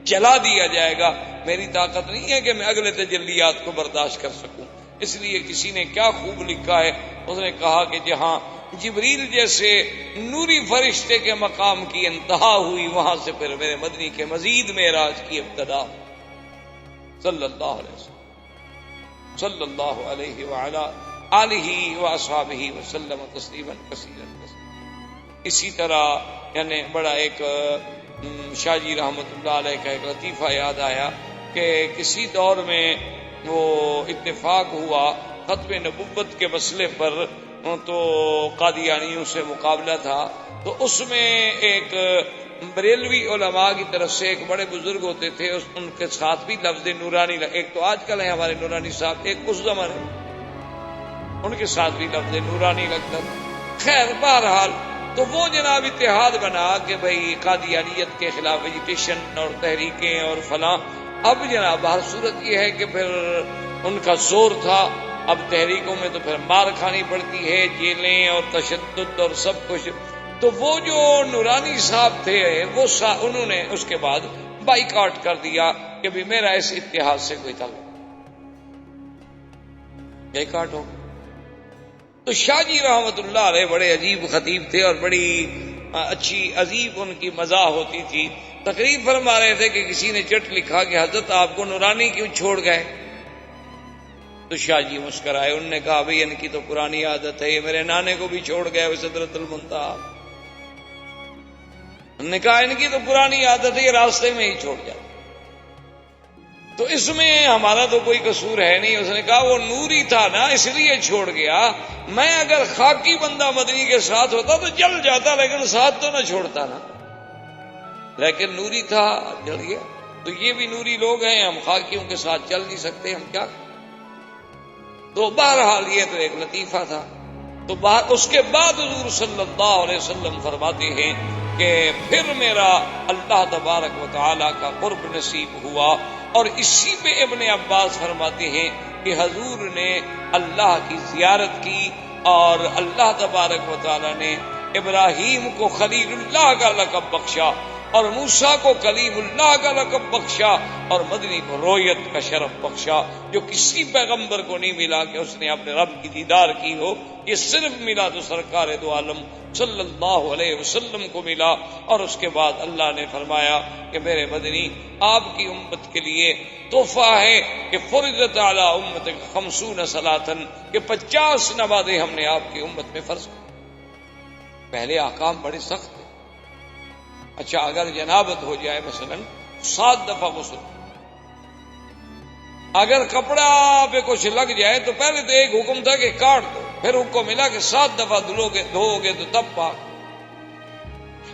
جلا دیا جائے گا، میری طاقت نہیں ہے کہ میں اگلے تجلیات کو برداشت کر سکوں۔ اس لیے کسی نے کیا خوب لکھا ہے، اس نے کہا کہ جہاں جبریل جیسے نوری فرشتے کے مقام کی انتہا ہوئی، وہاں سے پھر میرے مدنی کے مزید معراج کی ابتدا، صلی اللہ علیہ وسلم صلی اللہ علیہ وعلی آلہ واصحابہ وسلم تسلیما کثیرا۔ اسی طرح یعنی بڑا ایک شاہ جی رحمۃ اللہ علیہ کا ایک لطیفہ یاد آیا کہ کسی دور میں وہ اتفاق ہوا ختم نبوت کے مسئلے پر، تو قادیانیوں سے مقابلہ تھا، تو اس میں ایک بریلوی علماء کی طرف سے ایک بڑے بزرگ ہوتے تھے، ان کے ساتھ بھی لفظ نورانی، ایک تو آج کل ہے ہمارے نورانی صاحب، ایک اس زمانے ان کے ساتھ بھی لفظ نورانی لگتا تھا۔ خیر بہرحال تو وہ جناب اتحاد بنا کہ بھئی قادیانیت کے خلاف ایجیٹیشن اور تحریکیں اور فلاں۔ اب جناب ہر صورت یہ ہے کہ پھر ان کا زور تھا، اب تحریکوں میں تو پھر مار کھانی پڑتی ہے، جیلیں اور تشدد اور سب کچھ۔ تو وہ جو نورانی صاحب تھے وہ انہوں نے اس کے بعد بائیکاٹ کر دیا کہ بھی میرا اس اتحاد سے کوئی تعلق، بائیکاٹ ہو۔ تو شاہ جی رحمت اللہ علیہ بڑے عجیب خطیب تھے اور بڑی اچھی عجیب ان کی مزاح ہوتی تھی۔ تقریر فرما رہے تھے کہ کسی نے چٹ لکھا کہ حضرت آپ کو نورانی کیوں چھوڑ گئے؟ تو شاہ جی مسکرائے، انہوں نے کہا بھئی ان کی تو پرانی عادت ہے، یہ میرے نانے کو بھی چھوڑ گئے وہ سدرۃ المنتہا۔ انہوں نے کہا ان کی تو پرانی عادت ہے، یہ راستے میں ہی چھوڑ جاتے، تو اس میں ہمارا تو کوئی قصور ہے نہیں۔ اس نے کہا وہ نوری تھا نا اس لیے چھوڑ گیا، میں اگر خاکی بندہ مدنی کے ساتھ ہوتا تو جل جاتا، لیکن ساتھ تو نہ چھوڑتا نا، لیکن نوری تھا جل گیا۔ تو یہ بھی نوری لوگ ہیں، ہم خاکیوں کے ساتھ چل نہیں سکتے، ہم کیا۔ تو بہرحال یہ تو ایک لطیفہ تھا۔ تو اس کے بعد حضور صلی اللہ علیہ وسلم فرماتے ہیں کہ پھر میرا اللہ تبارک و تعالی کا قرب نصیب ہوا، اور اسی پہ ابن عباس فرماتے ہیں کہ حضور نے اللہ کی زیارت کی، اور اللہ تبارک و تعالی نے ابراہیم کو خلیل اللہ کا لقب بخشا، اور موسیٰ کو کلیم اللہ کا لقب بخشا، اور مدنی کو رویت کا شرف بخشا، جو کسی پیغمبر کو نہیں ملا کہ اس نے اپنے رب کی دیدار کی ہو۔ یہ صرف ملا تو سرکار دو عالم صلی اللہ علیہ وسلم کو ملا۔ اور اس کے بعد اللہ نے فرمایا کہ میرے مدنی آپ کی امت کے لیے تحفہ ہے کہ فرضت علی امت 50 صلاۃ، کہ 50 نمازیں ہم نے آپ کی امت میں فرض کی۔ پہلے احکام بڑے سخت تھے۔ اچھا اگر جنابت ہو جائے مثلا 7 دفعہ غسل، اگر کپڑا پہ کچھ لگ جائے تو پہلے تو ایک حکم تھا کہ کاٹ دو، پھر حکم ملا کہ 7 دفعہ دھو گے تو تب پاک۔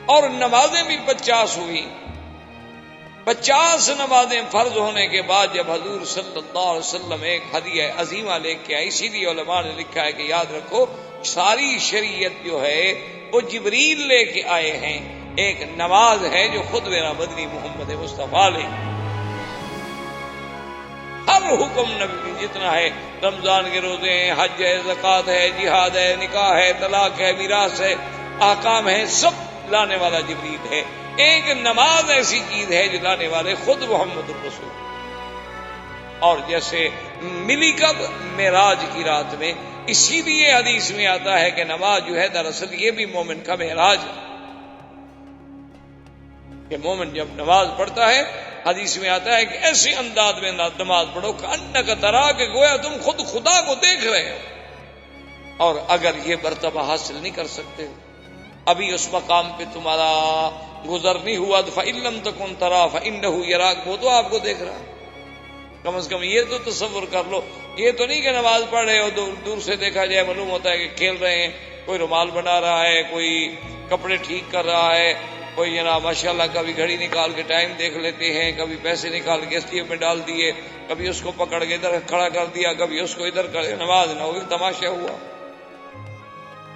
اور نمازیں بھی 50 ہوئی۔ 50 نمازیں فرض ہونے کے بعد جب حضور صلی اللہ علیہ وسلم ایک ہدیہ عظیمہ لے کے آئی، اسی لیے علماء نے لکھا ہے کہ یاد رکھو ساری شریعت جو ہے وہ جبریل لے کے آئے ہیں، ایک نماز ہے جو خود میرا مدنی محمد مصطفیٰ لے۔ ہر حکم نبی جتنا ہے، رمضان کے روزے ہیں، حج ہے، زکوٰۃ ہے، جہاد ہے، نکاح ہے، طلاق ہے، میراث ہے، احکام ہے، سب لانے والا جبریل ہے۔ ایک نماز ایسی چیز ہے جو لانے والے خود محمد الرسول۔ اور جیسے ملی کب؟ معراج کی رات میں۔ اسی لیے حدیث میں آتا ہے کہ نماز جو ہے دراصل یہ بھی مومن کا معراج ہے، کہ مومن جب نماز پڑھتا ہے، حدیث میں آتا ہے کہ ایسے انداز میں نماز پڑھو کہ انک ترا، کہ گویا تم خود خدا کو دیکھ رہے ہو۔ اور اگر یہ مرتبہ حاصل نہیں کر سکتے، ابھی اس مقام پہ تمہارا گزر نہیں ہوا، فإن لم تکن ترا فإنہ یراک، وہ تو آپ کو دیکھ رہا ہے۔ کم از کم یہ تو تصور کر لو، یہ تو نہیں کہ نماز پڑھ رہے ہو دور سے دیکھا جائے معلوم ہوتا ہے کہ کھیل رہے ہیں، کوئی رومال بنا رہا ہے، کوئی کپڑے ٹھیک کر رہا ہے، کوئی جناب ماشاءاللہ کبھی گھڑی نکال کے ٹائم دیکھ لیتے ہیں، کبھی پیسے نکال کے STM میں ڈال دیے، کبھی اس کو پکڑ کے ادھر کھڑا کر دیا، کبھی اس کو ادھر کر، نماز نہ ہوگی، تماشا ہوا۔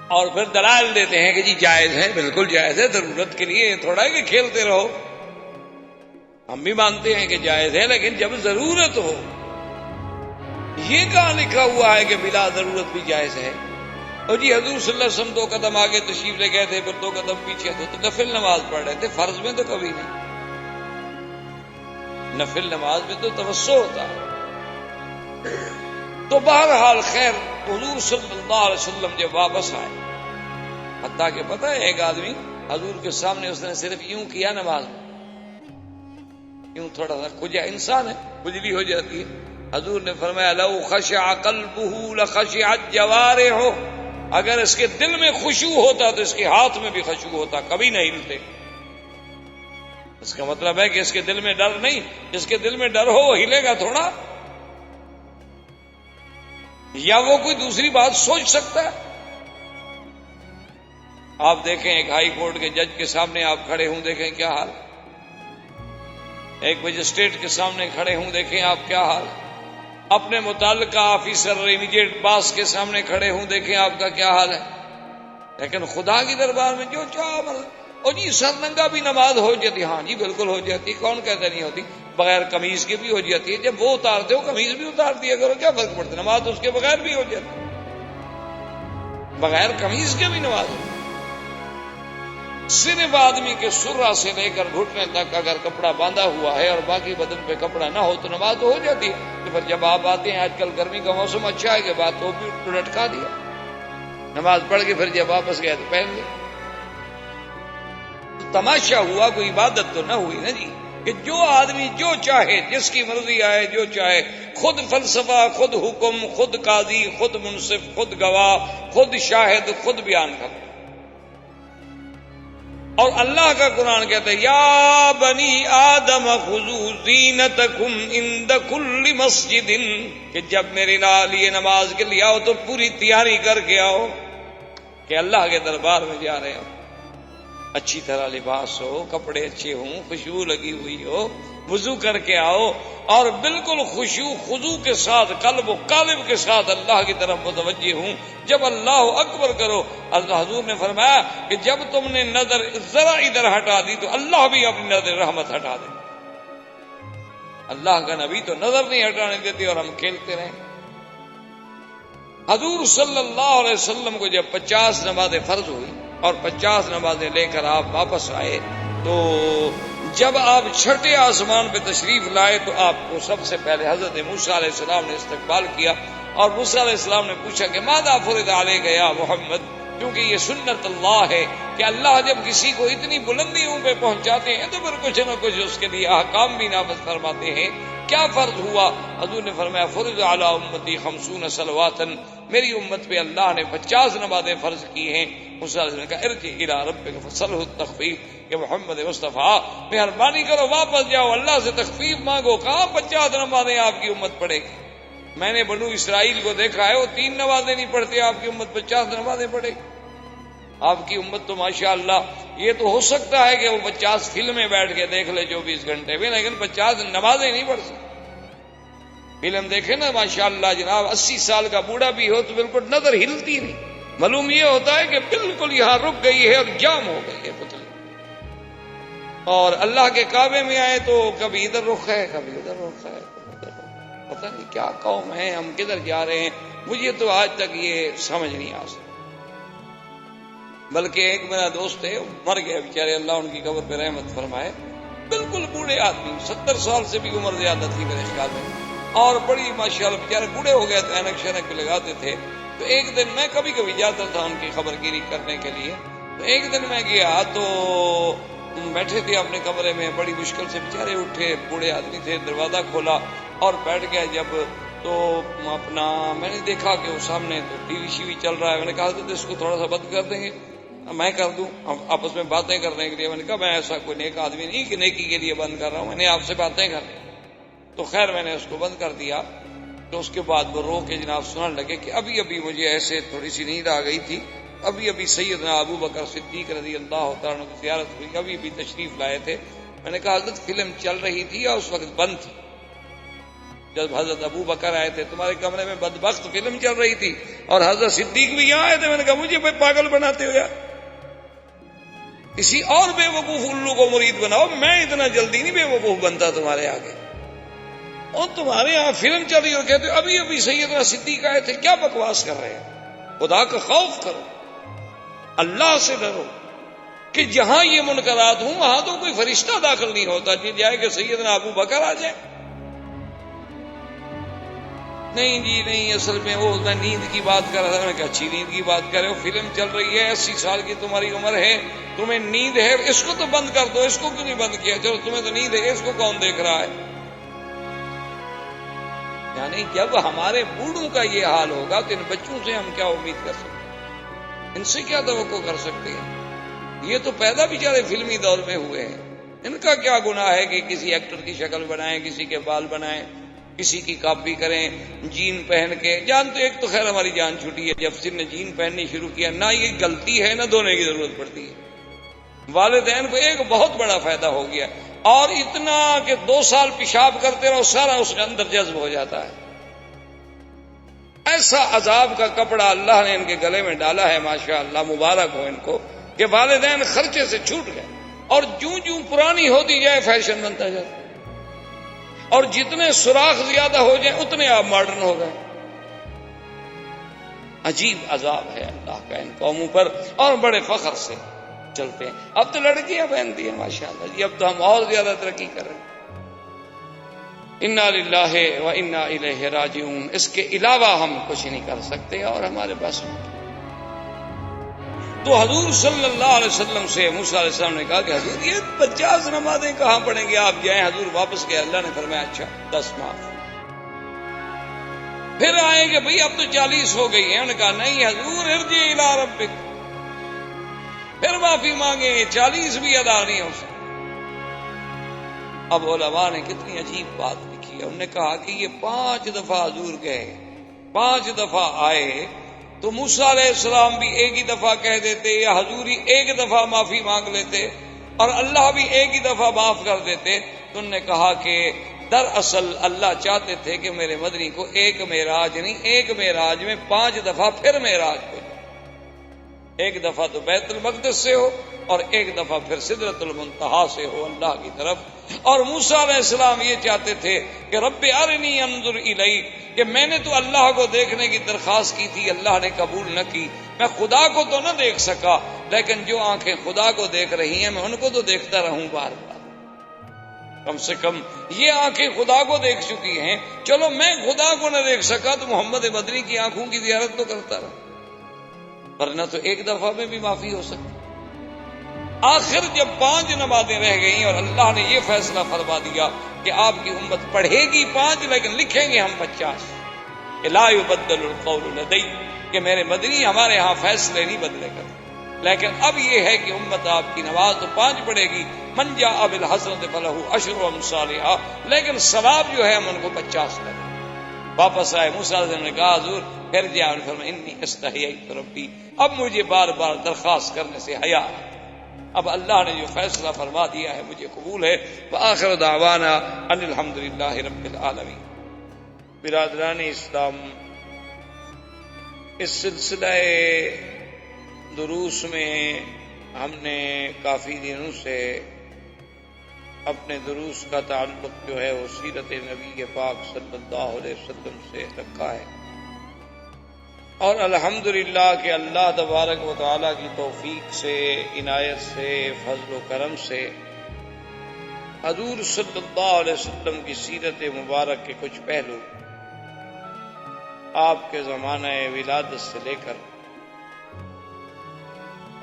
اور پھر دلائل دیتے ہیں کہ جی جائز ہے، بالکل جائز ہے، ضرورت کے لیے تھوڑا ہے کہ کھیلتے رہو. ہم بھی مانتے ہیں کہ جائز ہے، لیکن جب ضرورت ہو. یہ کہاں لکھا ہوا ہے کہ بلا ضرورت بھی جائز ہے؟ اور جی حضور صلی اللہ علیہ وسلم 2 قدم آگے تشریف لے گئے تھے، پھر 2 قدم پیچھے تھے، تو نفل نماز پڑھ رہے تھے، فرض میں تو کبھی نہیں. نفل نماز میں تو توسع ہوتا ہے. تو بہرحال خیر، حضور صلی اللہ علیہ وسلم جب واپس آئے، حتیٰ کہ پتہ ہے ایک آدمی حضور کے سامنے اس نے صرف یوں کیا نماز میں، یوں تھوڑا سا کھجا، انسان ہے کھجلی ہو جاتی ہے. حضور نے فرمایا لو خشع قلبہ لخشعت جوارحہ، اگر اس کے دل میں خشوع ہوتا تو اس کے ہاتھ میں بھی خشوع ہوتا، کبھی نہ ہلتے. اس کا مطلب ہے کہ اس کے دل میں ڈر نہیں. جس کے دل میں ڈر ہو وہ ہلے گا تھوڑا، یا وہ کوئی دوسری بات سوچ سکتا ہے. آپ دیکھیں ایک ہائی کورٹ کے جج کے سامنے آپ کھڑے ہوں، دیکھیں کیا حال. ایک مجسٹریٹ کے سامنے کھڑے ہوں، دیکھیں آپ کیا حال. اپنے متعلقہ آفیسر امیڈیٹ باس کے سامنے کھڑے ہوں، دیکھیں آپ کا کیا حال ہے. لیکن خدا کی دربار میں جو چاہو مرضی. اور جی سر ننگا بھی نماز ہو جاتی، ہاں جی بالکل ہو جاتی، کون کہتا نہیں ہوتی. بغیر قمیض کے بھی ہو جاتی ہے. جب وہ اتارتے ہو قمیض بھی اتار دیا کرو، کیا فرق پڑتا ہے؟ نماز تو اس کے بغیر بھی ہو جاتی، بغیر قمیض کے بھی نماز ہو. صرف آدمی کے سرہ سے لے کر گھٹنے تک اگر کپڑا باندھا ہوا ہے اور باقی بدن پہ کپڑا نہ ہو تو نماز تو ہو جاتی ہے. تو پھر جب آپ آتے ہیں، آج کل گرمی کا موسم اچھا ہے کہ بات تو بھی لٹکا دیا، نماز پڑھ کے پھر جب واپس گئے تو پہن لے. تو تماشا ہوا، کوئی عبادت تو نہ ہوئی نا جی. کہ جو آدمی جو چاہے، جس کی مرضی آئے، جو چاہے، خود فلسفہ، خود حکم، خود قاضی، خود منصف، خود گواہ، خود شاہد، خود بیان کر. اور اللہ کا قرآن کہتا ہے یا بنی آدم خذوا زینتکم عند کل مسجد، کہ جب میرے لیے نماز کے لیے آؤ تو پوری تیاری کر کے آؤ کہ اللہ کے دربار میں جا رہے ہو. اچھی طرح لباس ہو، کپڑے اچھے ہوں، خوشبو لگی ہوئی ہو، وضو کر کے آؤ اور بالکل خشوع خضوع کے ساتھ، قلب و قالب کے ساتھ اللہ کی طرف متوجہ ہوں. جب اللہ اکبر کرو، اللہ حضور نے فرمایا کہ جب تم نے نظر ذرا ادھر ہٹا دی تو اللہ بھی اپنی نظر رحمت ہٹا دے. اللہ کا نبی تو نظر نہیں ہٹانے دیتے اور ہم کھیلتے رہے. حضور صلی اللہ علیہ وسلم کو جب 50 نمازیں فرض ہوئی اور 50 نمازیں لے کر آپ واپس آئے، تو جب آپ چھٹے آسمان پہ تشریف لائے تو آپ کو سب سے پہلے حضرت موسیٰ علیہ السلام نے استقبال کیا. اور موسیٰ علیہ السلام نے پوچھا کہ ماذا فرض علیک یا محمد، کیونکہ یہ سنت اللہ ہے کہ اللہ جب کسی کو اتنی بلندیوں پہ پہنچاتے ہیں تو پھر کچھ نہ کچھ اس کے لیے احکام بھی نافذ فرماتے ہیں. کیا فرض ہوا؟ حضور نے فرمایا فرض علی امتی 50 صلوات، میری امت پہ اللہ نے 50 نمازیں فرض کی ہیں. موسیٰ نے کہا ارجع الی ربک فاسألہ التخفیف، کہ محمد مصطفیٰ مہربانی کرو واپس جاؤ، اللہ سے تخفیف مانگو. کہاں 50 نمازیں آپ کی امت پڑھے گی؟ میں نے بنو اسرائیل کو دیکھا ہے، وہ 3 نمازیں نہیں پڑھتے، آپ کی امت 50 نمازیں پڑھے گی. آپ کی امت تو ماشاءاللہ، یہ تو ہو سکتا ہے کہ وہ 50 فلمیں بیٹھ کے دیکھ لے 24 گھنٹے میں، لیکن 50 نمازیں نہیں پڑھ سکتے. فلم دیکھے نا ماشاءاللہ جناب، 80 سال کا بوڑھا بھی ہو تو بالکل نظر ہلتی نہیں، معلوم یہ ہوتا ہے کہ بالکل یہاں رک گئی ہے اور جام ہو گئی ہے پتلی. اور اللہ کے کعبے میں آئے تو کبھی ادھر رخ ہے، کبھی ادھر رخ ہے، پتہ نہیں کیا قوم ہے، ہم کدھر جا رہے ہیں. مجھے تو آج تک یہ سمجھ نہیں آ سکتی. بلکہ ایک میرا دوست ہے، مر گیا بیچارے، اللہ ان کی قبر پہ رحمت فرمائے. بالکل بوڑھے آدمی، 70 سال سے بھی عمر زیادہ تھی میرے خیال میں، اور بڑی ماشاءاللہ بیچارے بوڑھے ہو گئے تھے، اینک شینک لگاتے تھے. تو ایک دن میں کبھی کبھی جاتا تھا ان کی خبر گیری کرنے کے لیے. تو ایک دن میں گیا تو بیٹھے تھے اپنے کمرے میں، بڑی مشکل سے بیچارے اٹھے، بوڑھے آدمی تھے. دروازہ کھولا اور بیٹھ گئے. جب تو اپنا میں نے دیکھا کہ وہ سامنے تو ٹی وی شیوی چل رہا ہے. میں نے کہا تو اس کو تھوڑا سا بند کر دیں گے، میں کر دوں آپس میں باتیں کرنے کے لیے. میں نے کہا میں ایسا کوئی نیک آدمی نہیں کہ نیکی کے لیے بند کر رہا ہوں، میں نے آپ سے باتیں کرنی. تو خیر میں نے اس کو بند کر دیا. تو اس کے بعد وہ رو کے جناب سننے لگے کہ ابھی ابھی مجھے ایسے تھوڑی سی نیند آ گئی تھی، ابھی ابھی سیدنا ابو بکر صدیق رضی اللہ تعالیٰ عنہ کی زیارت ہوئی، ابھی ابھی تشریف لائے تھے. میں نے کہا حضرت فلم چل رہی تھی اور اس وقت بند تھی. جب حضرت ابو بکر آئے تھے تمہارے کمرے میں بدبخت فلم چل رہی تھی اور حضرت صدیق بھی یہاں آئے تھے، میں نے کہا مجھے پاگل بناتے ہو یار، کسی اور بے وقوف الو کو مرید بناؤ، میں اتنا جلدی نہیں بے وقوف بنتا تمہارے آگے۔ اور تمہارے یہاں فلم چل رہی اور کہتے ہو ابھی ابھی سیدنا صدیق آئے تھے، کیا بکواس کر رہے ہیں؟ خدا کا خوف کرو، اللہ سے ڈرو کہ جہاں یہ منکرات ہوں وہاں تو کوئی فرشتہ داخل نہیں ہوتا جی جائے کہ سیدنا ابو بکر آ جائے۔ نہیں جی نہیں، اصل میں وہ میں نیند کی بات کر رہا تھا۔ میں نے کہا اچھی نیند کی بات کر رہے ہو، فلم چل رہی ہے، 80 سال کی تمہاری عمر ہے، تمہیں نیند ہے، اس کو تو بند کر دو، اس کو کیوں نہیں بند کیا؟ چلو تمہیں تو نیند ہے، اس کو کون دیکھ رہا ہے؟ یعنی جب ہمارے بوڑھوں کا یہ حال ہوگا تو ان بچوں سے ہم کیا امید کر سکتے ہیں؟ ان سے کیا توقع کر سکتے ہیں؟ یہ تو پیدا بیچارے فلمی دور میں ہوئے ہیں، ان کا کیا گناہ ہے کہ کسی ایکٹر کی شکل بنائیں، کسی کے بال بنائیں، کسی کی کاپی کریں، جین پہن کے۔ جان تو ایک تو خیر ہماری جان چھوٹی ہے، جب سن نے جین پہننی شروع کیا، نہ یہ غلطی ہے نہ دھونے کی ضرورت پڑتی ہے۔ والدین کو ایک بہت بڑا فائدہ ہو گیا، اور اتنا کہ 2 سال پیشاب کرتے رہو سارا اس کے اندر جذب ہو جاتا ہے۔ ایسا عذاب کا کپڑا اللہ نے ان کے گلے میں ڈالا ہے، ماشاء اللہ، مبارک ہو ان کو کہ والدین خرچے سے چھوٹ گئے، اور جوں جوں پرانی ہوتی جائے فیشن بنتا جاتا، اور جتنے سوراخ زیادہ ہو جائیں اتنے آپ ماڈرن ہو گئے۔ عجیب عذاب ہے اللہ کا ان قوموں پر، اور بڑے فخر سے چلتے ہیں۔ اب تو لڑکیاں پہنتی ہیں ماشاء اللہ جی، اب تو ہم اور زیادہ ترقی کر رہے ہیں۔ انا للہ و انا الیہ راجعون، اس کے علاوہ ہم کچھ نہیں کر سکتے اور ہمارے بس میں۔ تو حضور صلی اللہ علیہ وسلم سے موسیٰ علیہ السلام نے کہا کہ حضور یہ 50 نمازیں کہاں پڑھیں گے آپ جائیں۔ حضور واپس گئے، اللہ نے فرمایا اچھا 10 معاف۔ پھر آئے کہ بھئی اب تو 40 ہو گئی ہیں، انہوں نے کہا نہیں حضور ارجع الی ربک، پھر معافی مانگے، 40 بھی ادا نہیں ہو سکتی۔ اب علماء نے کتنی عجیب بات لکھی ہے، انہوں نے کہا کہ یہ 5 دفعہ حضور گئے، 5 دفعہ آئے، تو موسیٰ علیہ السلام بھی ایک ہی دفعہ کہہ دیتے، یا حضور ہی ایک دفعہ معافی مانگ لیتے، اور اللہ بھی ایک ہی دفعہ معاف کر دیتے۔ تو انہوں نے کہا کہ دراصل اللہ چاہتے تھے کہ میرے مدنی کو ایک معراج نہیں، ایک معراج میں 5 دفعہ پھر معراج ہو، ایک دفعہ تو بیت المقدس سے ہو اور ایک دفعہ پھر سدرۃ المنتہا سے ہو اللہ کی طرف۔ اور موسیٰ علیہ السلام یہ چاہتے تھے کہ رب ارنی انظر الیک، کہ میں نے تو اللہ کو دیکھنے کی درخواست کی تھی، اللہ نے قبول نہ کی، میں خدا کو تو نہ دیکھ سکا، لیکن جو آنکھیں خدا کو دیکھ رہی ہیں میں ان کو تو دیکھتا رہوں بار بار، کم سے کم یہ آنکھیں خدا کو دیکھ چکی ہیں، چلو میں خدا کو نہ دیکھ سکا تو محمد مدنی کی آنکھوں کی زیارت تو کرتا رہا، ورنہ تو ایک دفعہ میں بھی معافی ہو سکتی۔ آخر جب 5 نمازیں رہ گئیں اور اللہ نے یہ فیصلہ فرما دیا کہ آپ کی امت پڑھے گی 5 لیکن لکھیں گے ہم 50، لا یبدل القول لدی، کہ میرے مدنی ہمارے ہاں فیصلے نہیں بدلے کرتے، لیکن اب یہ ہے کہ امت آپ کی نماز تو 5 پڑھے گی، من جاء بالحسنۃ فلہ 10 امثالھا، لیکن ثواب جو ہے ہم ان کو 50 لیں۔ واپس آئے، موسیٰ علیہ السلام نے کہا حضور پھر جاؤ، فرمایا انی استحییت ربی، اب مجھے بار بار درخواست کرنے سے حیا ہے، اب اللہ نے جو فیصلہ فرما دیا ہے مجھے قبول ہے۔ وآخر دعوانا ان الحمدللہ رب العالمین۔ برادران اسلام، اس سلسلہ دروس میں ہم نے کافی دنوں سے اپنے دروس کا تعلق جو ہے وہ سیرت نبی پاک صلی اللہ علیہ وسلم سے رکھا ہے، اور الحمدللہ کہ اللہ تبارک و تعالیٰ کی توفیق سے، عنایت سے، فضل و کرم سے حضور صلی اللہ علیہ وسلم کی سیرت مبارک کے کچھ پہلو آپ کے زمانہ ولادت سے لے کر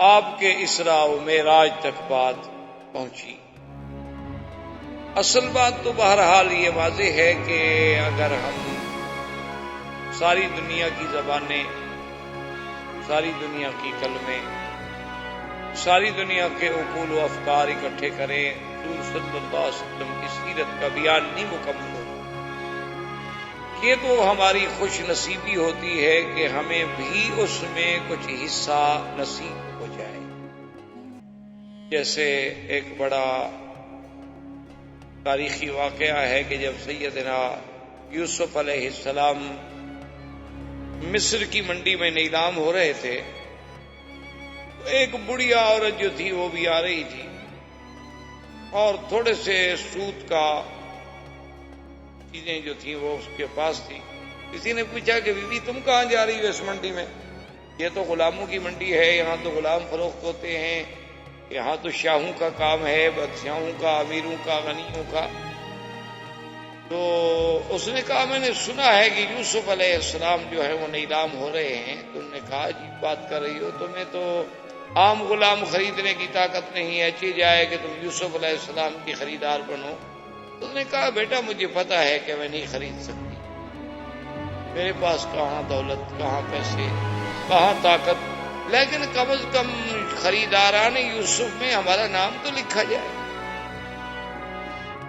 آپ کے اسراء و معراج تک بات پہنچی۔ اصل بات تو بہرحال یہ واضح ہے کہ اگر ہم ساری دنیا کی زبانیں، ساری دنیا کی کلمیں، ساری دنیا کے عقول و افکار اکٹھے کریں، حضور صلی اللہ علیہ وسلم کی سیرت کا بیان نہیں مکمل ہو۔ یہ تو ہماری خوش نصیبی ہوتی ہے کہ ہمیں بھی اس میں کچھ حصہ نصیب ہو جائے۔ جیسے ایک بڑا تاریخی واقعہ ہے کہ جب سیدنا یوسف علیہ السلام مصر کی منڈی میں نیلام ہو رہے تھے، ایک بڑھیا عورت جو تھی وہ بھی آ رہی تھی اور تھوڑے سے سود کا چیزیں جو تھیں وہ اس کے پاس تھی. کسی نے پوچھا کہ بیوی تم کہاں جا رہی ہو اس منڈی میں؟ یہ تو غلاموں کی منڈی ہے، یہاں تو غلام فروخت ہوتے ہیں، یہاں تو شاہوں کا کام ہے، بادشاہوں کا، امیروں کا، غنیوں کا. تو اس نے کہا میں نے سنا ہے کہ یوسف علیہ السلام جو ہے وہ نیلام ہو رہے ہیں. تو انہوں نے کہا عجیب بات کر رہی ہو، تمہیں تو عام غلام خریدنے کی طاقت نہیں ہے، اچھی جائے کہ تم یوسف علیہ السلام کی خریدار بنو. تو اس نے کہا بیٹا مجھے پتا ہے کہ میں نہیں خرید سکتی، میرے پاس کہاں دولت، کہاں پیسے، کہاں طاقت، لیکن کم از کم خریداران یوسف میں ہمارا نام تو لکھا جائے.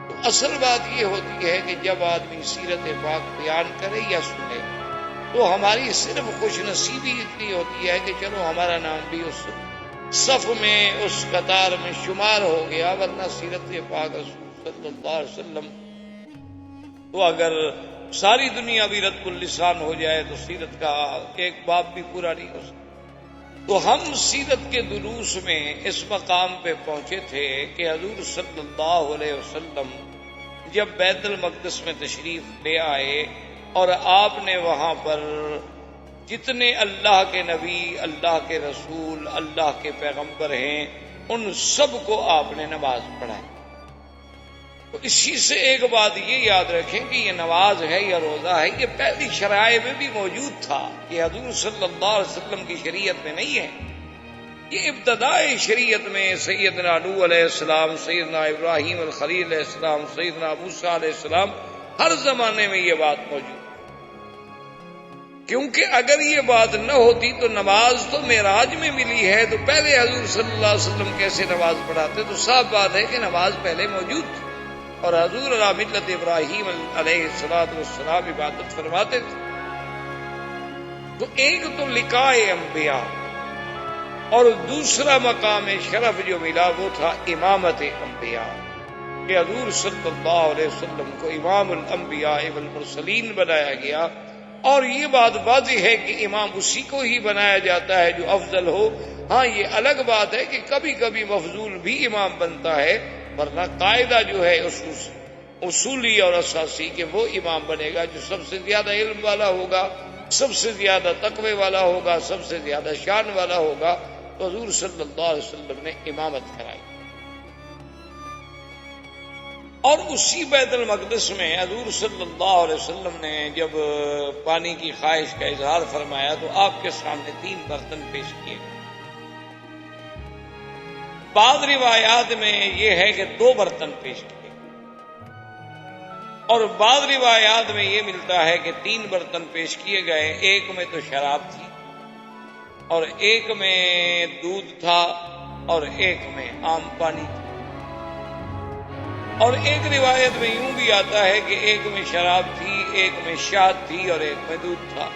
تو اصل بات یہ ہوتی ہے کہ جب آدمی سیرت پاک بیان کرے یا سنے تو ہماری صرف خوش نصیبی اتنی ہوتی ہے کہ چلو ہمارا نام بھی اس صف میں، اس قطار میں شمار ہو گیا، ورنہ سیرت پاک رسول صلی اللہ علیہ وسلم تو اگر ساری دنیا بھی رد اللسان ہو جائے تو سیرت کا ایک باب بھی پورا نہیں ہو سکتا. تو ہم سیرت کے دروس میں اس مقام پہ پہنچے تھے کہ حضور صلی اللہ علیہ وسلم جب بیت المقدس میں تشریف لے آئے اور آپ نے وہاں پر جتنے اللہ کے نبی، اللہ کے رسول، اللہ کے پیغمبر ہیں ان سب کو آپ نے نماز پڑھائی. تو اسی سے ایک بات یہ یاد رکھیں کہ یہ نماز ہے یا روزہ ہے یہ پہلی شرائع میں بھی موجود تھا، یہ حضور صلی اللہ علیہ وسلم کی شریعت میں نہیں ہے. یہ ابتدائی شریعت میں سیدنا نوح علیہ السلام، سیدنا ابراہیم الخلیل علیہ السلام، سیدنا موسیٰ علیہ السلام، ہر زمانے میں یہ بات موجود. کیونکہ اگر یہ بات نہ ہوتی تو نماز تو معراج میں ملی ہے، تو پہلے حضور صلی اللہ علیہ وسلم کیسے نماز پڑھاتے؟ تو صاف بات ہے کہ نماز پہلے موجود تھی اور حضور علی ملت ابراہیم علیہ السلام عبادت فرماتے تھے. تو ایک تو لقاء انبیاء اور دوسرا مقام شرف جو ملا وہ تھا امامت انبیاء، کہ حضور صلی اللہ علیہ وسلم کو امام الانبیاء والمرسلین بنایا گیا. اور یہ بات واضح ہے کہ امام اسی کو ہی بنایا جاتا ہے جو افضل ہو. ہاں یہ الگ بات ہے کہ کبھی کبھی مفضول بھی امام بنتا ہے، ورنہ قاعدہ جو ہے اصولی اور اساسی کہ وہ امام بنے گا جو سب سے زیادہ علم والا ہوگا، سب سے زیادہ تقوی والا ہوگا، سب سے زیادہ شان والا ہوگا. تو حضور صلی اللہ علیہ وسلم نے امامت کرائی. اور اسی بیت المقدس میں حضور صلی اللہ علیہ وسلم نے جب پانی کی خواہش کا اظہار فرمایا تو آپ کے سامنے 3 برتن پیش کیے گئے. بعض روایات میں یہ ہے کہ 2 برتن پیش کیے اور بعض روایات میں یہ ملتا ہے کہ 3 برتن پیش کیے گئے. ایک میں تو شراب تھی اور ایک میں دودھ تھا اور ایک میں عام پانی تھا. اور ایک روایت میں یوں بھی آتا ہے کہ ایک میں شراب تھی، ایک میں شہد تھی اور ایک میں دودھ تھا.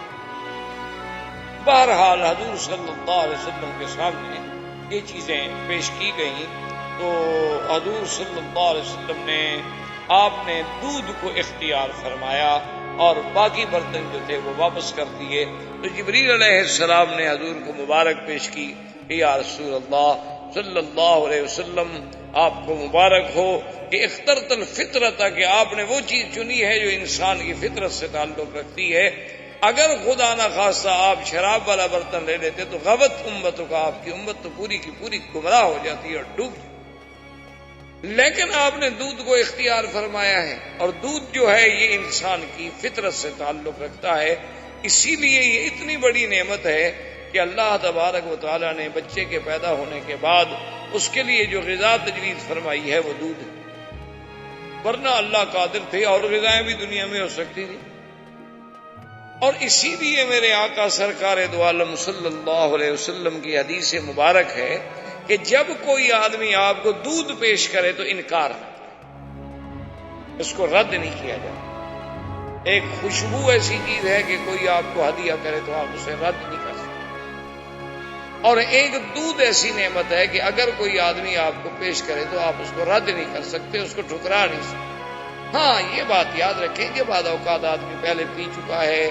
بہرحال حضور صلی اللہ علیہ وسلم کے سامنے یہ چیزیں پیش کی گئیں تو حضور صلی اللہ علیہ وسلم نے آپ نے دودھ کو اختیار فرمایا اور باقی برتن جو تھے وہ واپس کر دیے. تو جبریل علیہ السلام نے حضور کو مبارک پیش کی کہ یا رسول اللہ صلی اللہ علیہ وسلم آپ کو مبارک ہو کہ اخترت الفطرت، کہ آپ نے وہ چیز چنی ہے جو انسان کی فطرت سے تعلق رکھتی ہے. اگر خدا نہ خواستہ آپ شراب والا برتن لے لیتے تو غوت امتوں کا، آپ کی امت تو پوری کی پوری گمراہ ہو جاتی اور ڈوب جاتی. لیکن آپ نے دودھ کو اختیار فرمایا ہے اور دودھ جو ہے یہ انسان کی فطرت سے تعلق رکھتا ہے. اسی لیے یہ اتنی بڑی نعمت ہے کہ اللہ تبارک و تعالیٰ نے بچے کے پیدا ہونے کے بعد اس کے لیے جو غذا تجویز فرمائی ہے وہ دودھ ہے. ورنہ اللہ قادر تھے اور غذائیں بھی دنیا میں ہو سکتی تھی. اور اسی لیے میرے آقا سرکار دو عالم صلی اللہ علیہ وسلم کی حدیث مبارک ہے کہ جب کوئی آدمی آپ کو دودھ پیش کرے تو انکار نہ کرے، اس کو رد نہیں کیا جائے. ایک خوشبو ایسی چیز ہے کہ کوئی آپ کو ہدیہ کرے تو آپ اسے رد نہیں کر سکتے، اور ایک دودھ ایسی نعمت ہے کہ اگر کوئی آدمی آپ کو پیش کرے تو آپ اس کو رد نہیں کر سکتے، اس کو ٹھکرا نہیں سکتے. ہاں یہ بات یاد رکھیں کہ بعض اوقات آدمی پہلے پی چکا ہے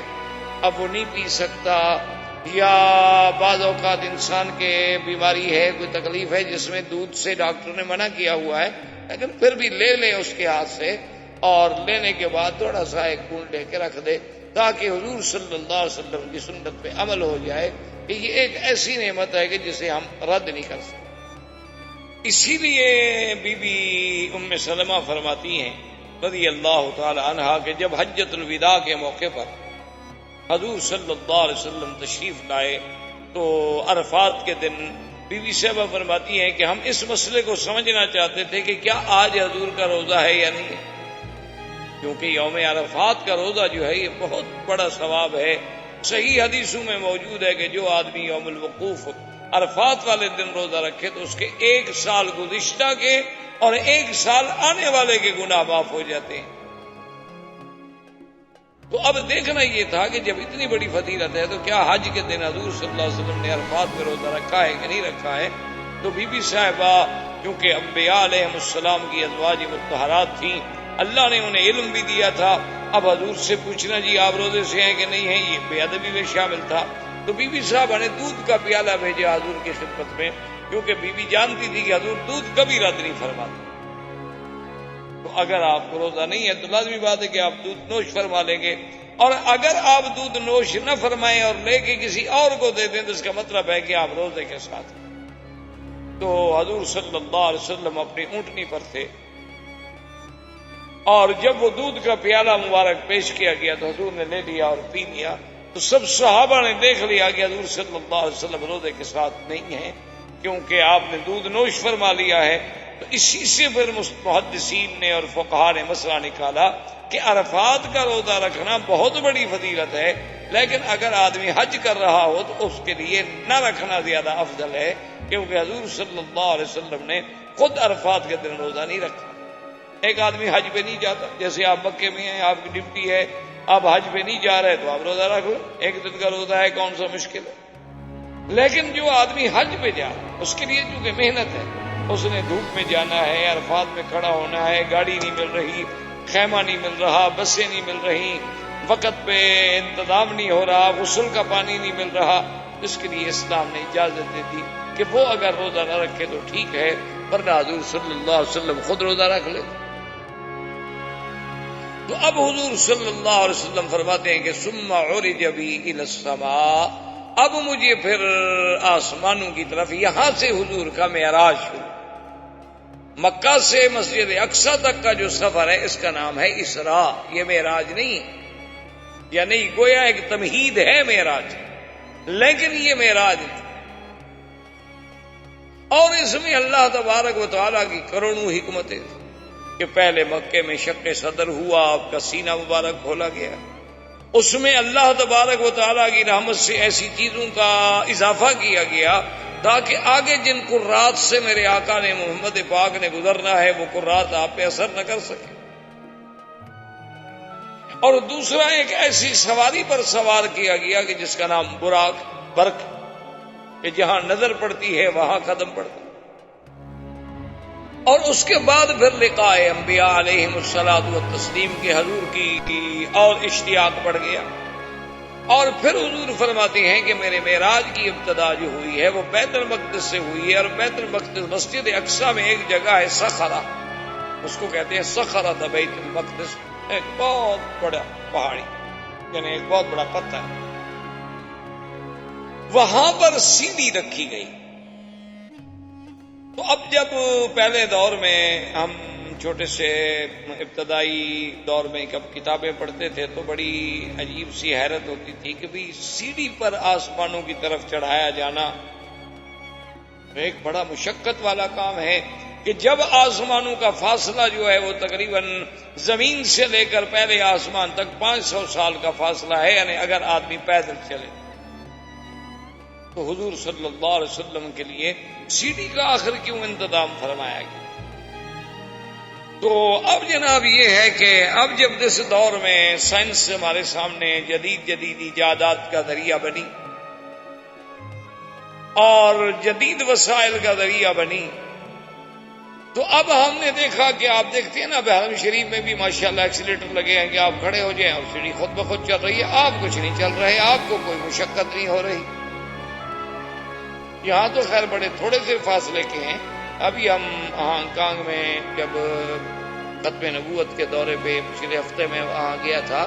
اب وہ نہیں پی سکتا، یا بعض اوقات انسان کے بیماری ہے، کوئی تکلیف ہے جس میں دودھ سے ڈاکٹر نے منع کیا ہوا ہے، لیکن پھر بھی لے لے اس کے ہاتھ سے، اور لینے کے بعد تھوڑا سا ایک بوند لے کے رکھ دے تاکہ حضور صلی اللہ علیہ وسلم کی سنت پہ عمل ہو جائے کہ یہ ایک ایسی نعمت ہے کہ جسے ہم رد نہیں کر سکتے۔ اسی لیے بی بی ام سلمہ فرماتی ہیں رضی اللہ تعالی عنہا کہ جب حجۃ الوداع کے موقع پر حضور صلی اللہ علیہ وسلم تشریف لائے تو عرفات کے دن بی بی صاحبہ فرماتی ہیں کہ ہم اس مسئلے کو سمجھنا چاہتے تھے کہ کیا آج حضور کا روزہ ہے یا نہیں ہے، کیونکہ یوم عرفات کا روزہ جو ہے یہ بہت بڑا ثواب ہے۔ صحیح حدیثوں میں موجود ہے کہ جو آدمی یوم الوقوف عرفات والے دن روزہ رکھے تو اس کے 1 سال گزشتہ کے اور 1 سال آنے والے کے گناہ معاف ہو جاتے ہیں۔ تو اب دیکھنا یہ تھا کہ جب اتنی بڑی فضیلت ہے تو کیا حج کے دن حضور صلی اللہ علیہ وسلم نے عرفات میں روزہ رکھا ہے کہ نہیں رکھا ہے؟ تو بی بی صاحبہ کیونکہ انبیاء علیہ السلام کی ازواج مطہرات تھیں، اللہ نے انہیں علم بھی دیا تھا، اب حضور سے پوچھنا جی آپ روزے سے ہیں کہ نہیں ہیں یہ بے ادبی میں شامل تھا۔ تو بی بی صاحبہ نے دودھ کا پیالہ بھیجا حضور کی خدمت میں، کیونکہ بی بی جانتی تھی کہ حضور دودھ کبھی رد نہیں فرماتے، تو اگر آپ کو روزہ نہیں ہے تو لازمی بات ہے کہ آپ دودھ نوش فرما لیں گے، اور اگر آپ دودھ نوش نہ فرمائیں اور لے کے کسی اور کو دے دیں تو اس کا مطلب ہے کہ آپ روزے کے ساتھ ہیں۔ تو حضور صلی اللہ علیہ وسلم اپنی اونٹنی پر تھے، اور جب وہ دودھ کا پیالہ مبارک پیش کیا گیا تو حضور نے لے لیا اور پی لیا، تو سب صحابہ نے دیکھ لیا کہ حضور صلی اللہ علیہ وسلم روزے کے ساتھ نہیں ہیں، کیونکہ آپ نے دودھ نوش فرما لیا ہے۔ تو اسی سے پھر محدثین نے اور فقہاء نے مسئلہ نکالا کہ عرفات کا روزہ رکھنا بہت بڑی فضیلت ہے، لیکن اگر آدمی حج کر رہا ہو تو اس کے لیے نہ رکھنا زیادہ افضل ہے، کیونکہ حضور صلی اللہ علیہ وسلم نے خود عرفات کے دن روزہ نہیں رکھا۔ ایک آدمی حج پہ نہیں جاتا، جیسے آپ مکے میں ہیں، آپ کی ڈیوٹی ہے، آپ حج پہ نہیں جا رہے تو آپ روزہ رکھ لو، 1 دن کا روزہ ہے، کون سا مشکل ہے۔ لیکن جو آدمی حج پہ جا رہا ہے اس کے لیے چونکہ محنت ہے، اس نے دھوپ میں جانا ہے، عرفات میں کھڑا ہونا ہے، گاڑی نہیں مل رہی، خیمہ نہیں مل رہا، بسیں نہیں مل رہی، وقت پہ انتظام نہیں ہو رہا، غسل کا پانی نہیں مل رہا، اس کے لیے اسلام نے اجازت دے دی کہ وہ اگر روزہ نہ رکھے تو ٹھیک ہے، ورنہ حضور صلی اللہ علیہ وسلم خود روزہ رکھ لے۔ تو اب حضور صلی اللہ علیہ وسلم فرماتے ہیں کہ ثم عرج بی الی السماء، اب مجھے پھر آسمانوں کی طرف، یہاں سے حضور کا معراج شروع، مکہ سے مسجد اقصی تک کا جو سفر ہے اس کا نام ہے اسراء، یہ معراج نہیں ہے، یا نہیں گویا ایک تمہید ہے معراج، لیکن یہ معراج نہیں۔ اور اس میں اللہ تبارک و تعالیٰ کی کروڑوں حکمتیں تھیں کہ پہلے مکے میں شق صدر ہوا، آپ کا سینہ مبارک کھولا گیا، اس میں اللہ تبارک و تعالیٰ کی رحمت سے ایسی چیزوں کا اضافہ کیا گیا تاکہ آگے جن قرات سے میرے آقا نے محمد پاک نے گزرنا ہے وہ قرات آپ پہ اثر نہ کر سکے۔ اور دوسرا ایک ایسی سواری پر سوار کیا گیا کہ جس کا نام براق، برق، کہ جہاں نظر پڑتی ہے وہاں قدم پڑتا، اور اس کے بعد پھر لقاء انبیاء علیہم الصلوۃ والتسلیم کے حضور کی اور اشتیاق بڑھ گیا، اور پھر حضور فرماتے ہیں کہ میرے معراج کی ابتدا جو ہوئی ہے وہ بیت المقدس سے ہوئی ہے، اور بیت المقدس مسجد اقصی میں ایک جگہ ہے صخرہ، اس کو کہتے ہیں صخرۃ بیت المقدس، ایک بہت بڑا پہاڑی، یعنی ایک بہت بڑا پتھر، وہاں پر سیڑھی رکھی گئی۔ تو اب جب پہلے دور میں ہم چھوٹے سے ابتدائی دور میں کب کتابیں پڑھتے تھے تو بڑی عجیب سی حیرت ہوتی تھی کہ بھی سیڑھی پر آسمانوں کی طرف چڑھایا جانا ایک بڑا مشقت والا کام ہے، کہ جب آسمانوں کا فاصلہ جو ہے وہ تقریباً زمین سے لے کر پہلے آسمان تک 500 سال کا فاصلہ ہے، یعنی اگر آدمی پیدل چلے تو حضور صلی اللہ علیہ وسلم کے لیے سیڑھی کا آخر کیوں انتظام فرمایا گیا؟ تو اب جناب یہ ہے کہ اب جب اس دور میں سائنس ہمارے سامنے جدید ایجادات کا ذریعہ بنی اور جدید وسائل کا ذریعہ بنی، تو اب ہم نے دیکھا کہ آپ دیکھتے ہیں نا حرم شریف میں بھی ماشاءاللہ ایکسیلیٹر لگے ہیں کہ آپ کھڑے ہو جائیں اور سیڑھی خود بخود چل رہی ہے، آپ کچھ نہیں چل رہے، آپ کو کوئی مشقت نہیں ہو رہی۔ یہاں تو خیر بڑے تھوڑے سے فاصلے کے ہیں۔ ابھی ہم ہانگ کانگ میں جب ختم نبوت کے دورے پہ پچھلے ہفتے میں وہاں گیا تھا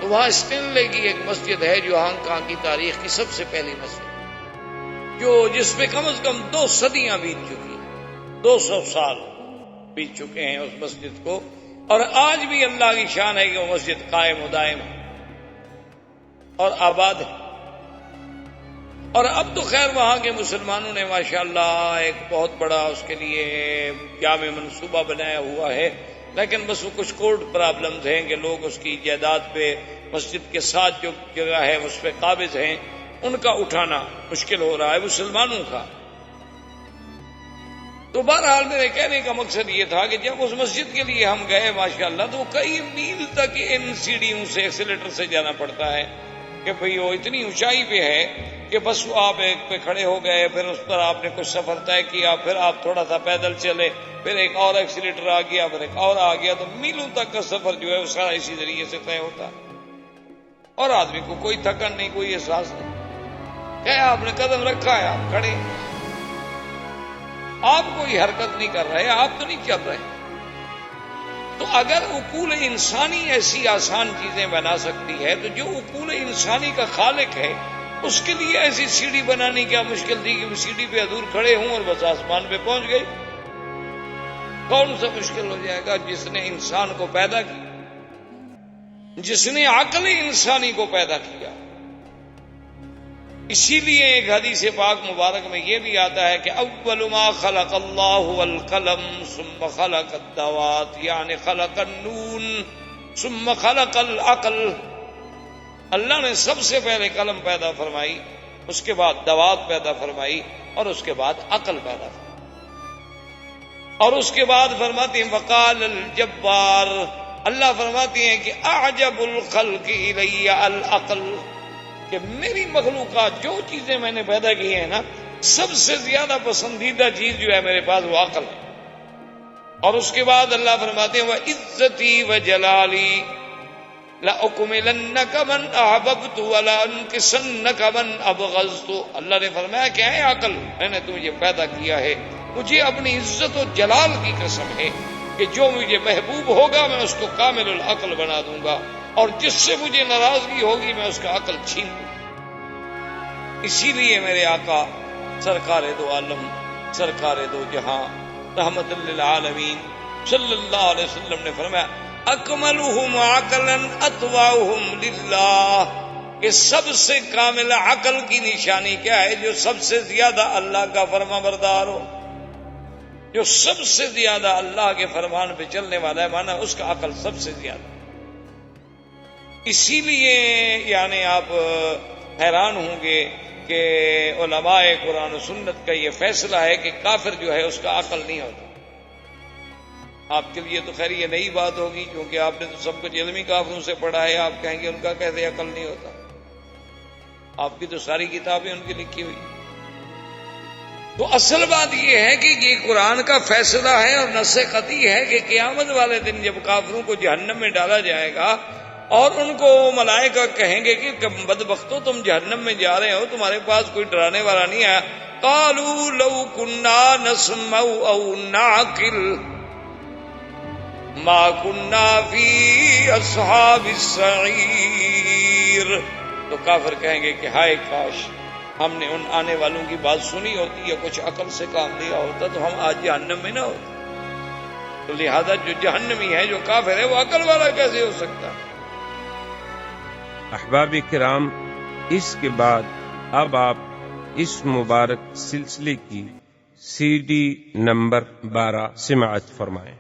تو وہاں اسٹینلے کی ایک مسجد ہے جو ہانگ کانگ کی تاریخ کی سب سے پہلی مسجد، جس پہ کم از کم 2 صدیاں بیت چکی ہیں، 200 سال بیت چکے ہیں اس مسجد کو، اور آج بھی اللہ کی شان ہے کہ وہ مسجد قائم و دائم ہے اور آباد ہے۔ اور اب تو خیر وہاں کے مسلمانوں نے ماشاءاللہ ایک بہت بڑا اس کے لیے جامع منصوبہ بنایا ہوا ہے، لیکن بس وہ کچھ کورٹ پرابلمز ہیں کہ لوگ اس کی جائیداد پہ مسجد کے ساتھ جو جگہ ہے اس پہ قابض ہیں، ان کا اٹھانا مشکل ہو رہا ہے مسلمانوں کا۔ تو بہرحال میرے کہنے کا مقصد یہ تھا کہ جب اس مسجد کے لیے ہم گئے ماشاءاللہ تو کئی میل تک ان سیڑھیوں سے ایکسیلیٹر سے جانا پڑتا ہے کہ بھئی وہ اتنی اونچائی پہ ہے کہ بس آپ ایک پہ کھڑے ہو گئے، پھر اس پر آپ نے کچھ سفر طے کیا، پھر آپ تھوڑا سا پیدل چلے، پھر ایک اور ایکسیلیٹر آ گیا، پھر ایک اور آ گیا، تو میلوں تک کا سفر جو ہے وہ سارا اسی ذریعے سے طے ہوتا اور آدمی کو کوئی تھکن نہیں، کوئی احساس نہیں۔ کہ آپ نے قدم رکھا ہے، آپ کھڑے، آپ کوئی حرکت نہیں کر رہے، آپ تو نہیں چل رہے۔ تو اگر عقول انسانی ایسی آسان چیزیں بنا سکتی ہے تو جو عقول انسانی کا خالق ہے اس کے لیے ایسی سیڑھی بنانی کیا مشکل تھی کہ وہ سیڑھی پہ حضور کھڑے ہوں اور بس آسمان پہ پہنچ گئی؟ کون سا مشکل ہو جائے گا؟ جس نے انسان کو پیدا کیا، جس نے عقل انسانی کو پیدا کیا۔ اسی لیے ایک حدیث پاک مبارک میں یہ بھی آتا ہے کہ اول ما خلق اللہ القلم ثم خلق الدوات، یعنی خلق النون ثم خلق العقل۔ اللہ نے سب سے پہلے قلم پیدا فرمائی، اس کے بعد دوات پیدا فرمائی، اور اس کے بعد عقل پیدا فرمائی، اور اس کے بعد فرماتے ہیں وقال الجبار، اللہ فرماتے ہیں کہ اعجب الخلق الی العقل، کہ میری مخلوقات جو چیزیں میں نے پیدا کی ہیں نا، سب سے زیادہ پسندیدہ چیز جو ہے میرے پاس وہ عقل ہے۔ اور اس کے بعد اللہ فرماتے ہیں وعزتی وجلالی لأکملنک من احببت ولانکسنک من ابغضت۔ اللہ نے فرمایا کہ اے عقل، میں نے تجھے پیدا کیا ہے، مجھے اپنی عزت و جلال کی قسم ہے کہ جو مجھے محبوب ہوگا میں اس کو کامل العقل بنا دوں گا، اور جس سے مجھے ناراضگی ہوگی میں اس کا عقل چھین لوں۔ اسی لیے میرے آقا سرکار دو عالم، سرکار دو جہاں، رحمت للعالمین صلی اللہ علیہ وسلم نے فرمایا اکملہم عقلا اطوعہم للہ، کہ سب سے کامل عقل کی نشانی کیا ہے؟ جو سب سے زیادہ اللہ کا فرما بردار ہو، جو سب سے زیادہ اللہ کے فرمان پہ چلنے والا ہے، مانا اس کا عقل سب سے زیادہ۔ اسی لیے یعنی آپ حیران ہوں گے کہ علماء قرآن و سنت کا یہ فیصلہ ہے کہ کافر جو ہے اس کا عقل نہیں ہوتا۔ آپ کے لیے تو خیر یہ نئی بات ہوگی کیونکہ آپ نے تو سب کچھ علمی کافروں سے پڑھا ہے، آپ کہیں گے ان کا کیسے عقل نہیں ہوتا؟ آپ کی تو ساری کتابیں ان کی لکھی ہوئی۔ تو اصل بات یہ ہے کہ یہ قرآن کا فیصلہ ہے اور نص قطعی ہے کہ قیامت والے دن جب کافروں کو جہنم میں ڈالا جائے گا اور ان کو ملائکہ کہیں گے کہ بدبختو تم جہنم میں جا رہے ہو، تمہارے پاس کوئی ڈرانے والا نہیں آیا، قالوا لو كنا نسمع او نعقل ما كنا في اصحاب السعیر، تو کافر کہیں گے کہ ہائے کاش ہم نے ان آنے والوں کی بات سنی ہوتی یا کچھ عقل سے کام لیا ہوتا تو ہم آج جہنم میں نہ ہوتے۔ تو لہذا جو جہنمی ہے، جو کافر ہے، وہ عقل والا کیسے ہو سکتا؟ احباب کرام، اس کے بعد اب آپ اس مبارک سلسلے کی CD نمبر 12 سماعت فرمائیں۔